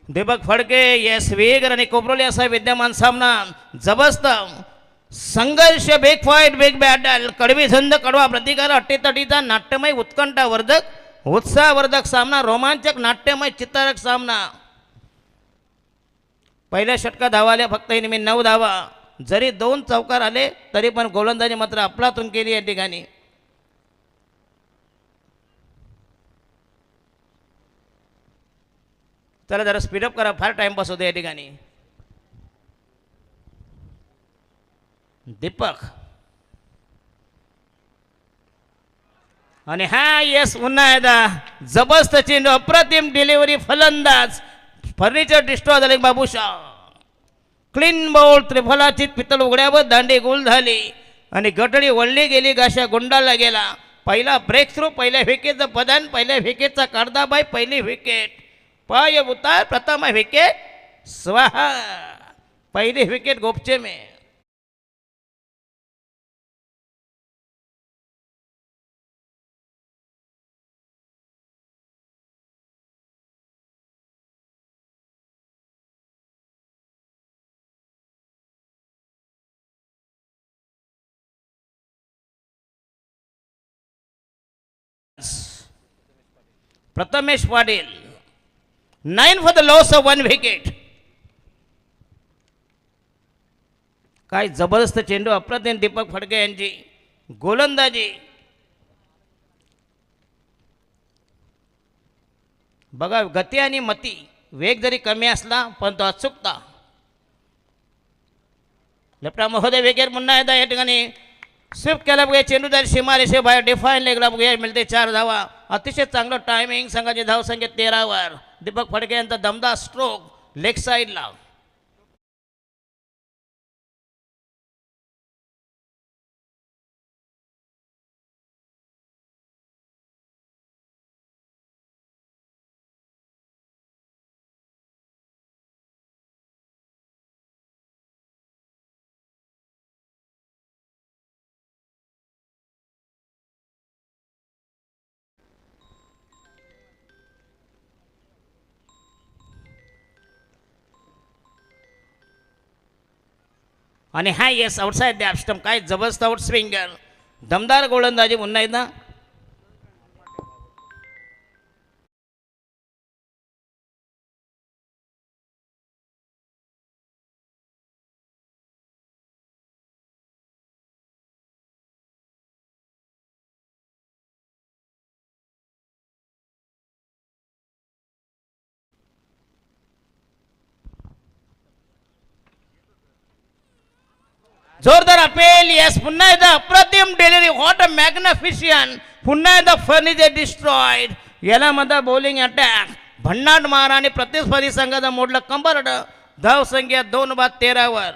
दीपक फडके यस वेगर आणि कोपरोली असा विद्यमान सामना जबरदस्त संघर्ष बेग फाईट बेग बॅटल कडवी झंद कडवा प्रतिकार अट्टेतटीचा नाट्यमय उत्कंठावर्धक उत्साहवर्धक सामना रोमांचक नाट्यमय चित्तारक सामना. पहिल्या षटकात धावा आल्या फक्त नेहमी 9 धावा जरी 2 चौकार आले तरी पण गोलंदाजी मात्र अफलातून केली या ठिकाणी. चला जरा स्पीडअप करा फार टाइमपास होतो या ठिकाणी. दीपक आणि हा यस पुन्हा एकदा जबरदस्त चेंडू अप्रतिम डिलिव्हरी फलंदाज फर्निचर डिस्ट्रॉय झाले बाबूशा क्लीन बॉल त्रिफलाचित पितळ उघड्यावर दांडी गोल झाली आणि गटडी वळली गेली गाशा गुंडाला गेला. पहिला ब्रेक थ्रू पहिल्या विकेटचं पदान पहिल्या विकेटचा काढदाबाई पहिली विकेट पाय उतार प्रथम विकेट स्वाहा पहिली विकेट गोपचे में. Prathamesh Patil 9 for the loss of 1 wicket. काय जबरदस्त चेंडू अप्रतिम दीपक फडके यांची गोलंदाजी. बघा गती आणि मती वेग जरी कमी असला पण तो अचूकता. लेफ्टा महोदय विकेट पुन्हा एकदा या ठिकाणी स्विफ्ट केला बघा चेंडू जरी सीमारेषे बाहेर डिफाईन लेगला बघूया मिळते 4 धावा. अतिशय चांगलं टायमिंग संघाची धावसंख्या 13 दीपक फडके यांचा दमदार स्ट्रोक लेग साईडला. आणि हा येस आउटसाइड द ॲपस्टम काय जबरदस्त आउट स्विंगर दमदार गोलंदाजी पुन्हा एकदा. जोरदार अपेल यस पुन्हा एकदा अप्रतिम डिलिव्हरी व्हॉट अ मॅग्निफिशियन पुन्हा एकदा फर्निचर डिस्ट्रॉइड. याला म्हणतात बॉलिंग अटॅक भन्नाट मार आणि प्रतिस्पर्धी संघाचा मोडला कंबरड धाव संख्या 2-13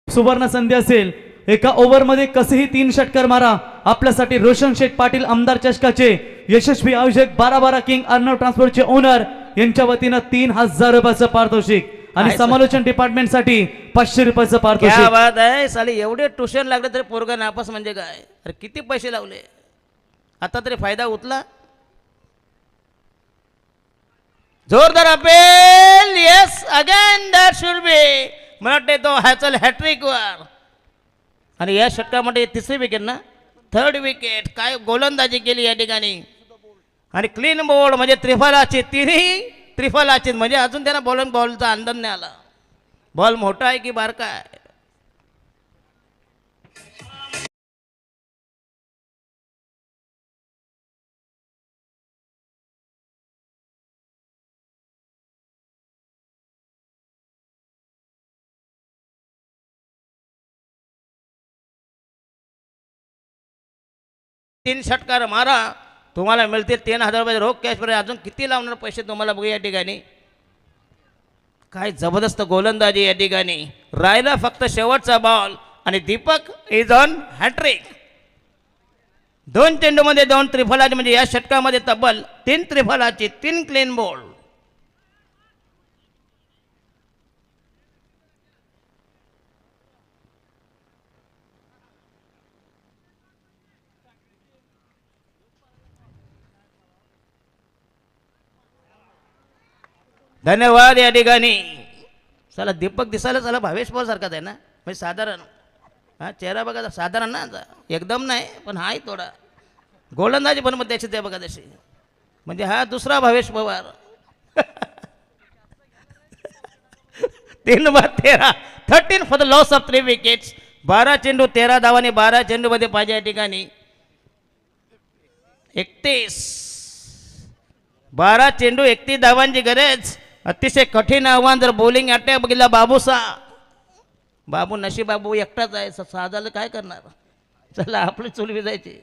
सुवर्ण संधी असेल एका ओव्हरमध्ये कसेही 3 षटकार मारा. आपल्यासाठी रोशन शेठ पाटील आमदार चषकाचे यशस्वी आयोजक 12 किंग अर्णव ट्रान्सपोर्टचे ओनर यांच्या वतीनं 3000 रुपयाचं पारितोषिक आणि समालोचन डिपार्टमेंट साठी 500 रुपयाचं पारितोषिक. क्या बात आहे साली एवढे ट्युशन लागले तरी पोरगा नापास म्हणजे काय. अरे किती पैसे लावले आता तरी फायदा उतला. जोरदार appeal yes again that should be मला वाटते तो हॅचल हॅट्रिक वर. आणि या षटकामध्ये 3री विकेट ना थर्ड विकेट. काय गोलंदाजी केली या ठिकाणी आणि क्लीन बोल्ड म्हणजे त्रिफलाची, तिन्ही त्रिफलाची, म्हणजे अजून त्यांना बॉलचा अंदाज नाही आला बॉल मोठा आहे की बारका आहे. तीन षटकार मारा, तुम्हाला मिळतील 3,000 रुपये रोख कॅश. अजून किती लावणार पैसे तुम्हाला बघू या ठिकाणी. काय जबरदस्त गोलंदाजी या ठिकाणी. राहिला फक्त शेवटचा बॉल आणि दीपक इज ऑन हॅट्रिक. 2 चेंडूमध्ये 2 त्रिफलाची, म्हणजे या षटकामध्ये तब्बल 3 त्रिफलाची, 3 क्लीन बोल्ड. धन्यवाद या ठिकाणी. चला दीपक दिसायला चला भावेश पवार सारखाच आहे ना, म्हणजे साधारण. हा चेहरा बघा साधारण ना, एकदम नाही पण हाय थोडा. गोलंदाजी पण मग त्याची ते बघा तशी, म्हणजे हा दुसरा Bhavesh Pawar. 3/13, 13 for the loss of 3 wickets. 12 चेंडू 13 धावाने 12 चेंडूमध्ये पाहिजे या ठिकाणी. 12 चेंडू 31 धावांची गरज. अतिशय कठीण आव्हान. जर बॉलिंग अटॅक बघितला बाबू नशीब बाबू एकटाच आहे, साधायला काय करणार. चला आपली चूल विजायची.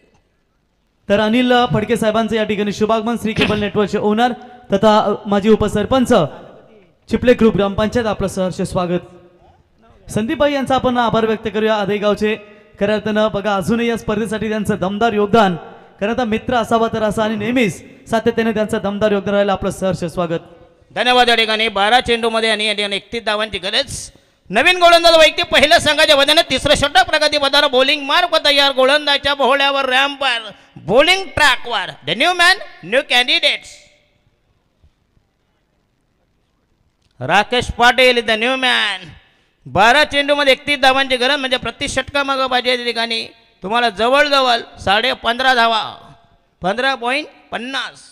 तर अनिल फडके साहेबांचे या ठिकाणी शुभागमन. श्री केबल नेटवर्कचे ओनर तथा माजी उपसरपंच चिपले ग्रुप ग्रामपंचायत आपलं सहर्ष स्वागत. संदीपभाई यांचा आपण आभार व्यक्त करूया आदेगावचे. खऱ्या अर्थानं बघा अजूनही या स्पर्धेसाठी त्यांचं दमदार योगदान. कारण आता मित्र असावा तर असा आणि नेहमीच सातत्याने त्यांचं दमदार योगदान राहिलं. आपलं सहर्ष स्वागत. धन्यवाद या ठिकाणी. 12 चेंडूमध्ये आणि या ठिकाणी 31 धावांची गरज. नवीन गोलंदाज वैयक्तिक पहिल्या संघाच्या वतीने तिसरं षटक प्रगती पदार. बॉलिंग मार्क तयार. गोलंदाजच्या बोहळ्यावर रॅम्पवर बॉलिंग ट्रॅकवर. The new man new candidates. Rakesh Patil the new man. 12 चेंडूमध्ये 31 धावांची गरज, म्हणजे प्रति षटकामागं पाहिजे या ठिकाणी तुम्हाला जवळजवळ 15.5 धावा. 15.50.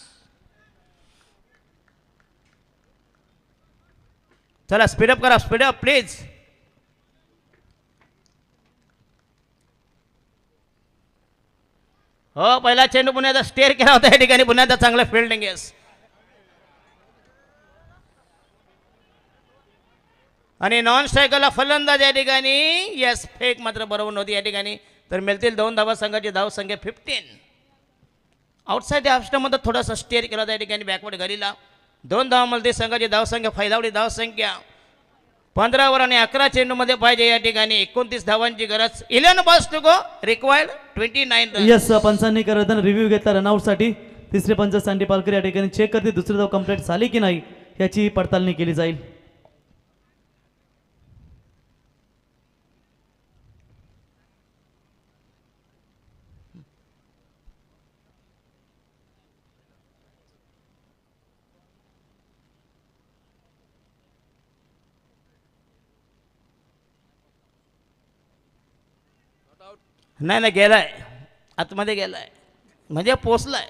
चला स्पीडअप करा, स्पीडअप प्लीज. हो पहिला चेंडू पुन्हा स्टेअर केला होता या ठिकाणी. पुन्हा चांगलं फिल्डिंग. येस आणि नॉन स्ट्रायकरला फलंदाज या ठिकाणी. येस फेक मात्र बरोबर नव्हती या ठिकाणी. तर मिळतील 2 धावा. संघाची धाव संख्या 15. आउटसाईड हाफ स्टंपमध्ये थोडासा स्टेअर केला होता या ठिकाणी बॅकवर्ड घरीला. 2 धावामध्ये संघाची धावसंख्या फैलावली. धावसंख्या 15 आणि 11 चेंडूमध्ये पाहिजे या ठिकाणी. 29 धावांची गरज. 11 balls to go required 29 run. Yes पंचांनी करताना रिव्ह्यू घेतला रनआउटसाठी. तिसरे पंच सांडी पालकर या ठिकाणी चेक करते दुसरी धाव कंप्लीट झाली की नाही याची पडताळणी केली जाईल. नाही गेलाय, आतमध्ये गेलाय म्हणजे पोचलाय.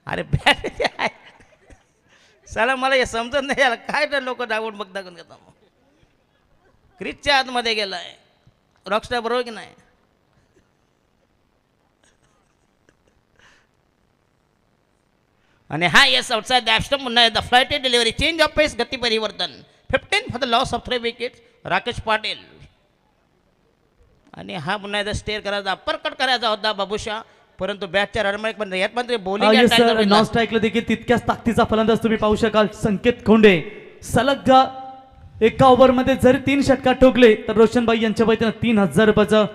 अरे बॅट चला मला हे समजत नाही याला काय तर लोक डाऊन बघ दाखवून घेतात. क्रिजच्या आतमध्ये गेलाय. रॉकस्टार बरोबर की नाही. आणि हा येस आउटसाइड द स्टंप. पुन्हा the flighted delivery. Change of pace, गती परिवर्तन. 15 for the loss of 3 wickets. Rakesh Patil. आणि हा पुन्हा एकदा स्टेअर करायचा, अप्परकट करायचा होता बाबूशा, परंतु बॅटच्या रनमार्क पण यात मात्र बॉलिंग नॉन स्ट्राईकला देखील तितक्याच ताकदीचा फलंदाज तुम्ही पाहू शकाल. संकेत खोंडे सलग एका ओव्हरमध्ये जर 3 षटकार ठोकले तर रोशनबाई यांच्या वतीनं 3,000 रुपयाचं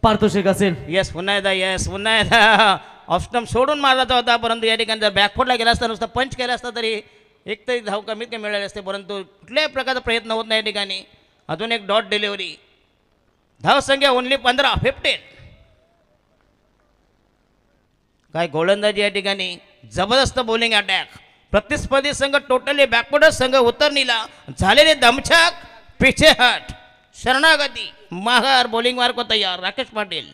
पारितोषिक असेल. येस पुन्हा एकदा ऑफ स्टंप सोडून मारला होता, परंतु या ठिकाणी जर बॅकफुटला गेला असता, नुसता पंच केला असता तरी एक तरी धाव कमीत कमी मिळाले असते, परंतु कुठल्याही प्रकारचा प्रयत्न होत नाही या ठिकाणी. अजून एक डॉट डिलिव्हरी. धाव संख्या ओनली 15. काय गोलंदाजी या ठिकाणी. जबरदस्त बॉलिंग अटॅक. प्रतिस्पर्धी संघ टोटली बॅकवर्ड संघ उतरणीला झालेले दमछाक पिछे हट शरणागती महार. बॉलिंग मार्क तयार. राकेश पाटील.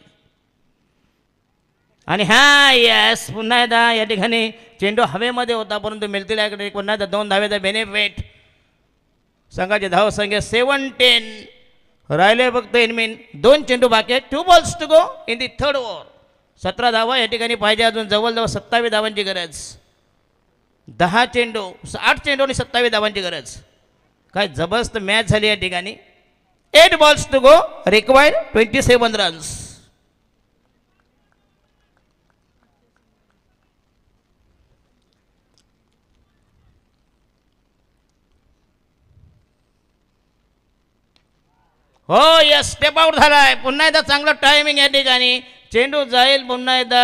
आणि हा यस पुन्हा एकदा या ठिकाणी चेंडू हवेमध्ये होता परंतु मिळतील पुन्हा एकदा 2 धावेचा बेनिफिट. संघाचे धावसंख्या 7-10 राहिले फक्त इन मीन 2 चेंडू बाकी आहेत. 2 balls to go in the third over. 17 धावा या ठिकाणी पाहिजे अजून जवळजवळ 27 धावांची गरज. 10 चेंडू 8 चेंडू आणि 27 धावांची गरज. काय जबरदस्त मॅच झाली या ठिकाणी. 8 balls to go required 27 runs. हो यस स्टेप आउट झालाय. पुन्हा एकदा चांगलं टायमिंग या ठिकाणी. चेंडू जाईल पुन्हा एकदा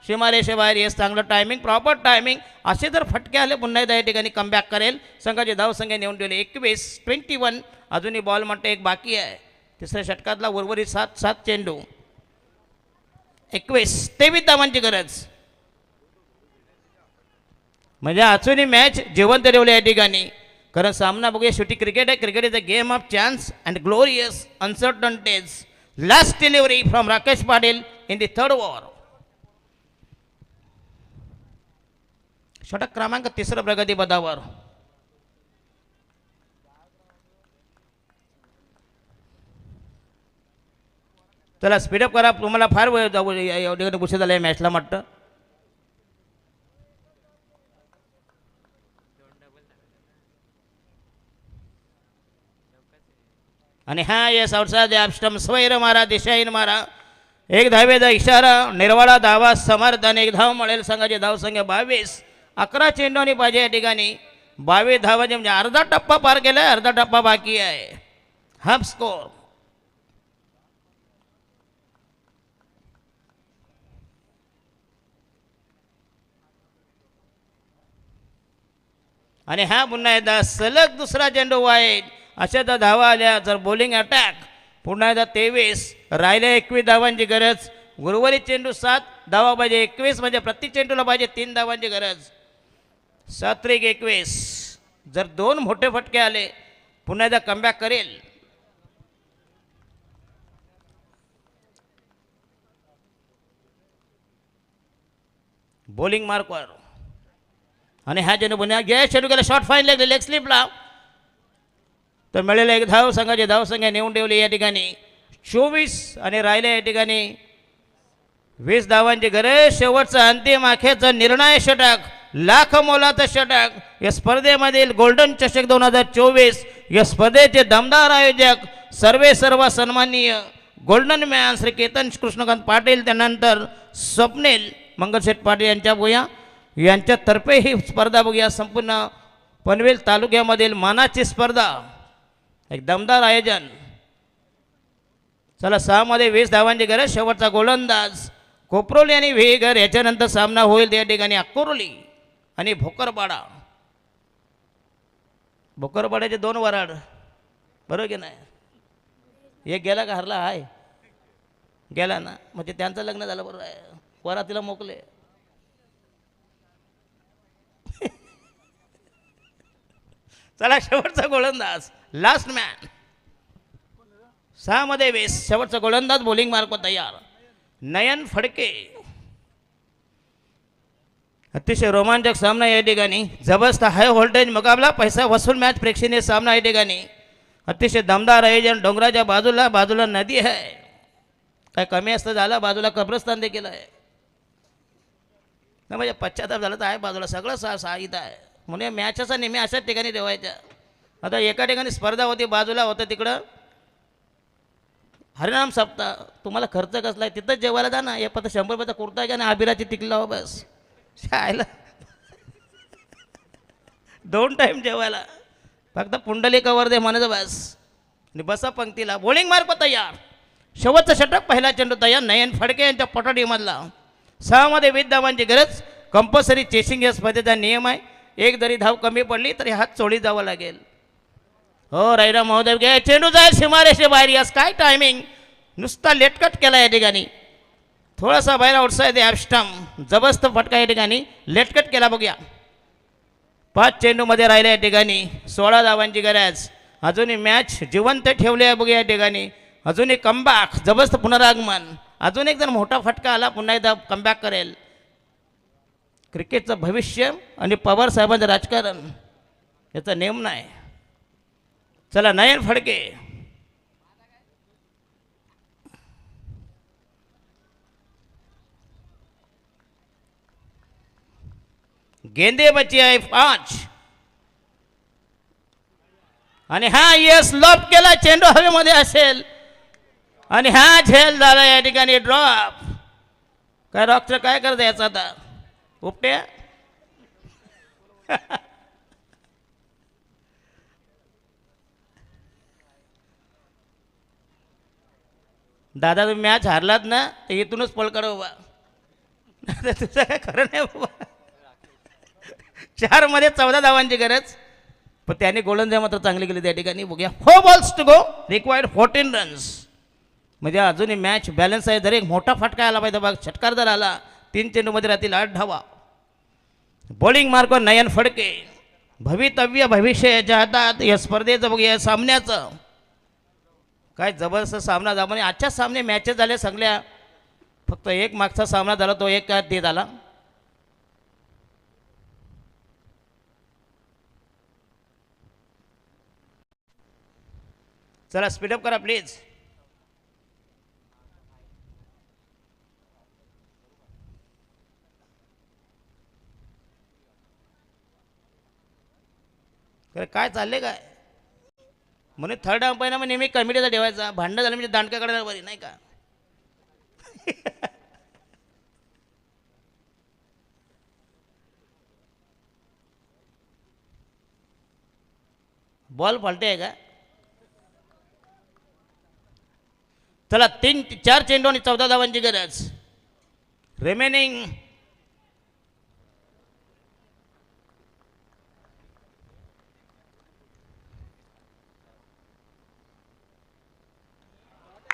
सीमारेषेबाहेर. येस चांगलं टायमिंग प्रॉपर टायमिंग. असे जर फटके आले पुन्हा एकदा या ठिकाणी कमबॅक करेल. संघाची धावसंख्या नेऊन ठेवली 21-21. अजूनही बॉल म्हणते एक बाकी आहे. तिसऱ्या षटकातला उर्वरित 7 चेंडू 21-23 धावांची गरज. म्हणजे अजूनही मॅच जिवंत ठेवली या ठिकाणी. कारण सामना बघूया. शेवटी क्रिकेट आहे. Cricket is a game of chance and glorious uncertainties. Last delivery from Rakesh Patil in the third over. षटक क्रमांक 3 प्रगतीपथावर. चला स्पीडअप करा. तुम्हाला फार वेळ एवढ्या गुस्से झाला या मॅचला म्हटतं. आणि हा येस आउटसाइड द स्टंप. स्वैर मारा दिशाहीन मारा. 1 धावेचा इशारा. निर्वाळा धावा समर्थन. 1 धाव मिळेल. संघाची धावसंख्या 22. 11 चेंडूनी पाहिजे या ठिकाणी. 22 धावाचे म्हणजे अर्धा टप्पा पार केला. अर्धा टप्पा बाकी आहे. Half score. आणि हा पुन्हा एकदा सलग दुसरा चेंडू वाईट. अशा तर धावा आल्या. जर बॉलिंग अटॅक पुन्हा एकदा 23. राहिल्या 21 धावांची गरज. उर्वरित चेंडू 7 धावा पाहिजे. 21 म्हणजे प्रति चेंडूला पाहिजे 3 धावांची गरज. 7-21. जर 2 मोठे फटके आले पुन्हा एकदा कमबॅक करेल. बॉलिंग मार्कवर. आणि हा चेंडू पुन्हा घ्या. चेंडू गेला शॉर्ट फाईन लागले. लेग स्लिप लाव तर मिळेल 1 धाव. संघाची धावसंख्या नेऊन ठेवली या ठिकाणी 24. आणि राहिले या ठिकाणी 20 धावांची गरज. शेवटचा अंतिम अखेरचा निर्णय षटक. लाख मोलाचं षटक. या स्पर्धेमधील गोल्डन चषक 2024. या स्पर्धेचे दमदार आयोजक सर्व सन्माननीय गोल्डन मॅन श्री केतन कृष्णकांत पाटील. त्यानंतर स्वप्नील मंगलशेठ पाटील यांच्या भूया यांच्यातर्फे ही स्पर्धा बघूया. संपूर्ण पनवेल तालुक्यामधील मानाची स्पर्धा. एक दमदार आयोजन. चला 6 मध्ये 20 धावांची गरज. शेवटचा गोलंदाज कोपरोली आणि वेगर. याच्यानंतर सामना होईल त्या ठिकाणी अकोरली आणि भोकरपाडा. भोकरपाड्याचे 2 वराड बरोबर की नाही. एक गेला का हरला आहे गेला ना. म्हणजे त्यांचं लग्न झालं बरोबर आहे. वरातीला मोकले. चला शेवटचा गोलंदाज लास्ट मॅन. 6 मध्ये 20. शेवटचा गोलंदाज बॉलिंग मार्क तयार. नयन फडके. अतिशय रोमांचक सामना या ठिकाणी. जबरदस्त हाय व्होल्टेज मुकाबला. पैसा वसूल मॅच. प्रेक्षणीय सामना या ठिकाणी. अतिशय दमदार आयोजन. डोंगराच्या बाजूला नदी आहे. काय कमी असतं झालं. बाजूला कब्रस्तान देखील आहे. नाही म्हणजे पश्चाताप झाला तर आहे बाजूला. सगळं साहित्य आहे. म्हणून मॅचचा नेहमी अशाच ठिकाणी ठेवायच्या. आता एका ठिकाणी स्पर्धा होती. बाजूला होतं तिकडं हरिनाम सप्ताह. तुम्हाला खर्च कसला आहे तिथंच जेवायला जा ना. 100 रुपयाचा कुर्ता घ्या ना. आबिराची टिकला हो बस. शाळेला 2 टाईम जेवायला. फक्त पुंडली कवर दे म्हणायचं बस. आणि बसा पंक्तीला. बॉलिंग मार्क तयार. शेवटचं षटक. पहिला चेंडू तयार. नयन फडके यांच्या पटोडीमधला. 6 मध्ये 20 धावांची गरज. कंपल्सरी चेसिंग या स्पर्धेचा नियम आहे. 1 जरी धाव कमी पडली तरी हात चोळी जावं लागेल. हो रायरा महोदय घ्या. चेंडू जाईल सीमारेषे बाहेर. यास काय टायमिंग. नुसता लेटकट केला या ठिकाणी. थोडासा बाहेर आउटसाईड द स्टंप. जबरदस्त फटका या ठिकाणी. लेटकट केला बघूया. 5 चेंडूमध्ये राहिल्या या ठिकाणी. 16 धावांची गरज. अजूनही मॅच जिवंत ठेवली आहे बघूया या ठिकाणी. अजून एक कमबॅक, जबरदस्त पुनरागमन. अजून एक जर मोठा फटका आला पुन्हा एकदा कमबॅक करेल. क्रिकेटचं भविष्य आणि पवार साहेबांचं राजकारण याचा नेम नाही. चला नयन फडके. गेंदे बची आहे 5 आणि हा यस लॉप केला, चेंडू हवेमध्ये असेल आणि हा झेल झाला या ठिकाणी ड्रॉप. काय डॉक्टर काय करत याचा आता उपट्या. दादा तुम्ही मॅच हारलात ना तर इथूनच पळ करा बाबा. तुझं काय खरं नाही बाबा. 4 मध्ये 14 धावांची गरज, पण त्याने गोलंदाजी मात्र चांगली केली त्या ठिकाणी. बघूया 4 balls to go, required 14 runs. म्हणजे अजूनही मॅच बॅलन्स आहे. जर एक मोठा फटका आला पाहिजे बघ, षटकार जर आला 3 चेंडूमध्ये राहतील 8 धावा. बॉलिंग मार्कवर नयन फडके. भवितव्य भविष्य याच्या हातात या स्पर्धेचं बघूया, सामन्याचं. काय जबरदस्त सामना झाला. म्हणजे आजच्या सामने मॅचेस झाले सगळ्या. फक्त एक मागचा सामना झाला तो एक काय ते झाला. चला स्पीडअप करा प्लीज. काय चालले काय म्हणून थर्ड अंपायर मग नेहमी कमिटीचा ठेवायचा. भांडण झालं म्हणजे दांडका काढणार बरी नाही का. बॉल फालते आहे का. चला 4 चेंडू आणि 14 धावांची गरज. Remaining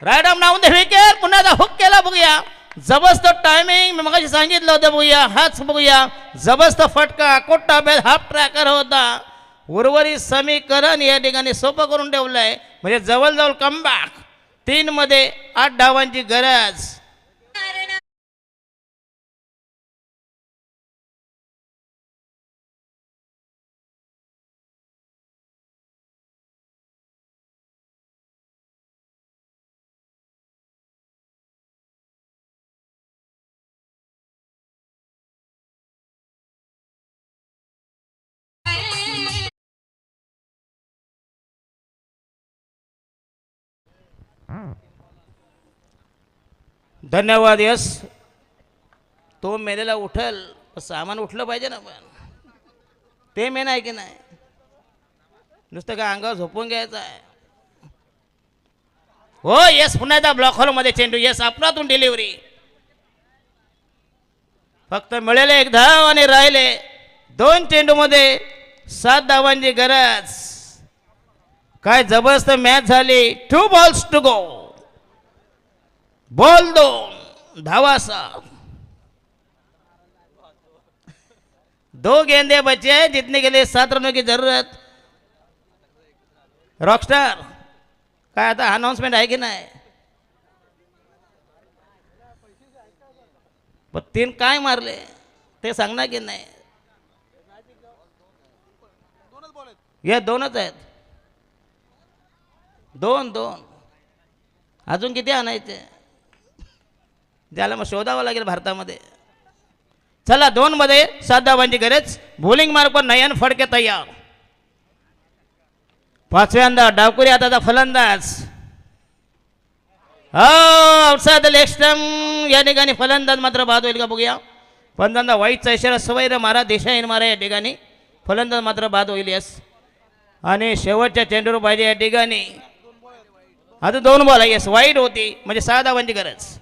right arm down the wicket. पुन्हा हुक केला. बघूया जबरदस्त टायमिंग. मी मगाशी सांगितलं होतं. बघूया हाच बघूया जबरदस्त फटका. कोट्टा बेल हाफ ट्रॅकर होता. उर्वरित समीकरण या ठिकाणी सोपं करून ठेवलंय. म्हणजे जवळजवळ कमबॅक. 3 मध्ये 8 धावांची गरज. धन्यवाद. यस तो मेलेला उठल, सामान उठलं पाहिजे ना. पण ते मेन आहे की नाही. नुसतं काय अंगावर झोपून घ्यायचं आहे. हो येस पुन्हा एकदा ब्लॉक हॉलमध्ये चेंडू. येस आपणातून डिलिव्हरी. फक्त मिळेल 1 धाव आणि राहिले 2 चेंडूमध्ये 7 धावांची गरज. काय जबरदस्त मॅच झाली. 2 बॉल्स टू गो. बॉल 2 धावा 7. 2 गेंदे बचे, जितने के लिए 7 रनों की जरूरत. रॉकस्टार काय आता अनाउन्समेंट आहे की नाही. पण 3 काय मारले ते सांगणार की नाही. या 2च आहेत. 2 अजून किती आणायचे त्याला मग शोधावं लागेल भारतामध्ये. चला 2 मध्ये 7 धावांची गरज. बॉलिंग मार्कवर नयन फडके तयार. 5व्यांदा डावकुरी हाताचा फलंदाज. आउटसाइड द लेग स्टंप या ठिकाणी फलंदाज मात्र बाद होईल का बघूया. फलंदाज वाईटचा इशारा सवैर मारा, दिशाहीन मारा या ठिकाणी. फलंदाज मात्र बाद होईल. यस आणि शेवटच्या चेंडूवर पाहिजे या ठिकाणी. आता 2 बॉल आहे. यस वाईट होती म्हणजे 6 धावांची गरज.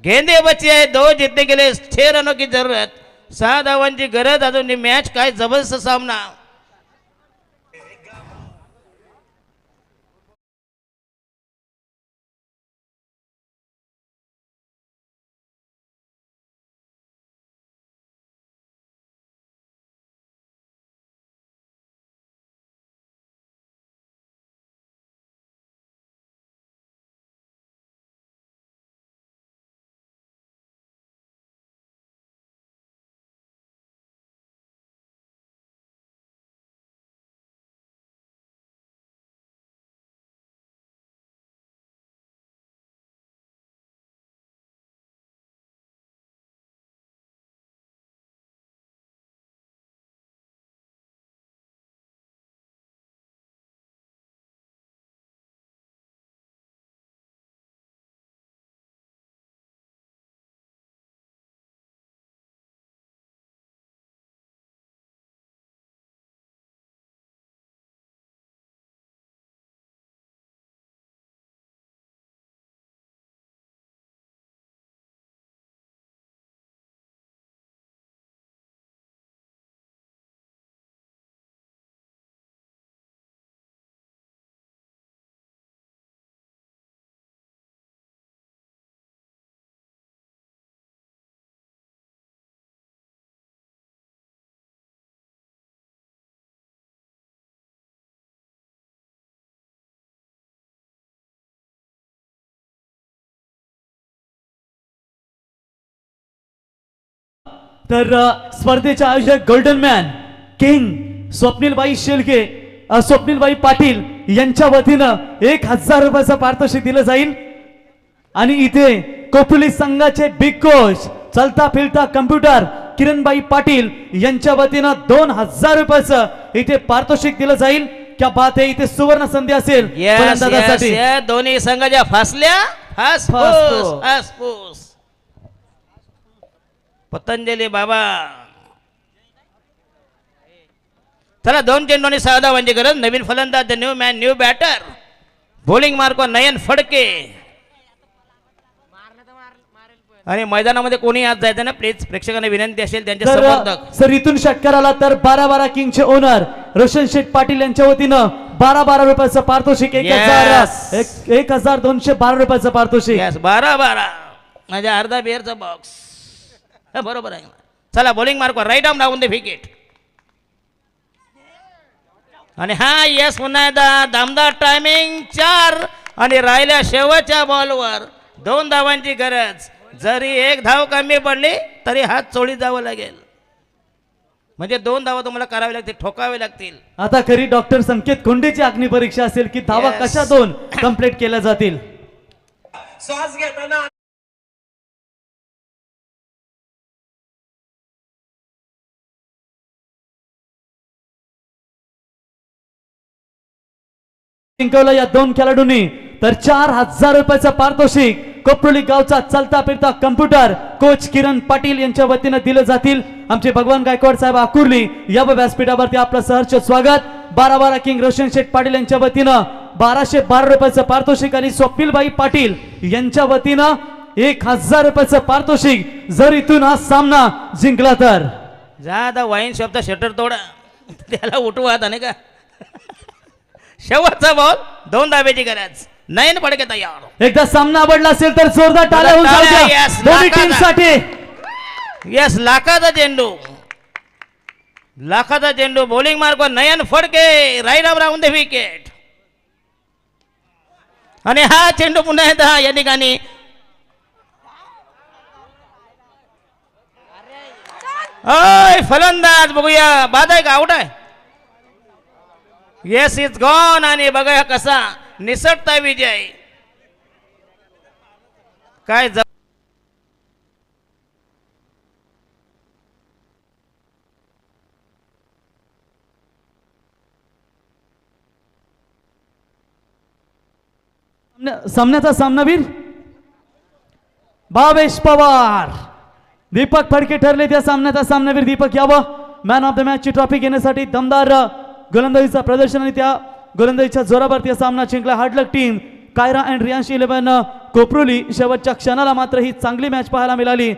गेंदे बची आहे 2, जितने के लिए 6 रनों की जरूरत. 6 धावांची गरज. अजून मॅच काय जबरदस्त सामना. तर स्पर्धेचे आयोजक गोल्डन मॅन किंग स्वप्नीलबाई शेळके स्वप्नीलबाई पाटील यांच्या वतीनं 1000 रुपयाचं पारितोषिक दिलं जाईल. आणि इथे कोपली संघाचे बिग कोच चलता फिरता कम्प्युटर किरणबाई पाटील यांच्या वतीनं 2000 रुपयाचं इथे पारितोषिक दिलं जाईल. क्या बात आहे, इथे सुवर्ण संधी असेल फलंदाजासाठी. दोन्ही संघाच्या फासल्या फासफूस. पतंजली बाबा. चला 2 चेंडूंनी 6 धावांची गरज. नवीन फलंदाज new man new batter. Bowling Marco Nayan Phadke. आणि मैदानामध्ये कोणी आज जायचं ना प्लीज, प्रेक्षकांना विनंती असेल त्यांचे समर्थक. सर इथून षटकार आला तर 12-12 किंगचे ओनर रोशन शेठ पाटील यांच्या वतीनं 12-12 रुपयाचं पारितोषिक. 1212 रुपयाचं पारितोषिक. 12-12 म्हणजे अर्धा बिअरचा बॉक्स. बरोबर आहे. चला bowling Marko right arm down the wicket. आणि हा यस पुन्हा एकदा दामदार टायमिंग 4 आणि राहिल्या शेवटच्या बॉलवर 2 धावांची गरज. जरी 1 धाव कमी पडली तरी हात चोळीत जावं लागेल. म्हणजे 2 धावा तुम्हाला करावे लागतील, ठोकावे लागतील. आता खरी डॉक्टर संकेत कोंडेची अग्नि परीक्षा असेल की धावा कशा 2 कंप्लीट केल्या जातील. श्वास घेताना जिंकवलं या 2 खेळाडूंनी. तर 4000 रुपयाचं पारितोषिक कोपरोली गावचा चलता फिरता कम्प्युटर कोच किरण पाटील यांच्या वतीनं दिले जातील. आमचे भगवान गायकवाड साहेब आकुर्ली या व्यासपीठावरती आपलं सहर्ष स्वागत. 12-12 किंग रोशन शेठ पाटील यांच्या वतीनं 1212 रुपयाचं पारितोषिक आणि स्वप्नीलबाई पाटील यांच्या वतीनं 1000 रुपयाचं पारितोषिक. जर इथून हा सामना जिंकला तर जा आता वाईन शॉपचा शटर तोडा, त्याला उठवा आता नाही का. शेवटचा बॉल 2 धाब्याची गरज. नयन फडके तयार. एकदा सामना आवडला असेल तर जोरदार टाळ्या होऊन जाऊ द्या Yes, दोन्ही टीमसाठी. यस लाखाचा चेंडू. लाखाचा चेंडू. Bowling Marco Nayan Phadke right arm round the wicket. आणि हा चेंडू पुन्हा एकदा या ठिकाणी फलंदाज बघूया बाद आहे का आउट आहे. Yes is gone. आणि बघा कसा निसटता विजय. काय सामन्याचा सामनावीर भावेश पवार. दीपक फडके ठरले त्या सामन्याचा सामनावीर. दीपक यावं. मॅन ऑफ द मॅच ची ट्रॉफी घेण्यासाठी दमदार गोलंदाजीचा प्रदर्शन आणि त्या गोलंदाजीच्या जोरावरती हा सामना जिंकला. हार्डलक टीम कायरा अँड रियांश 11 कोपरोली. शेवटच्या क्षणाला मात्र ही चांगली मॅच पाहायला मिळाली.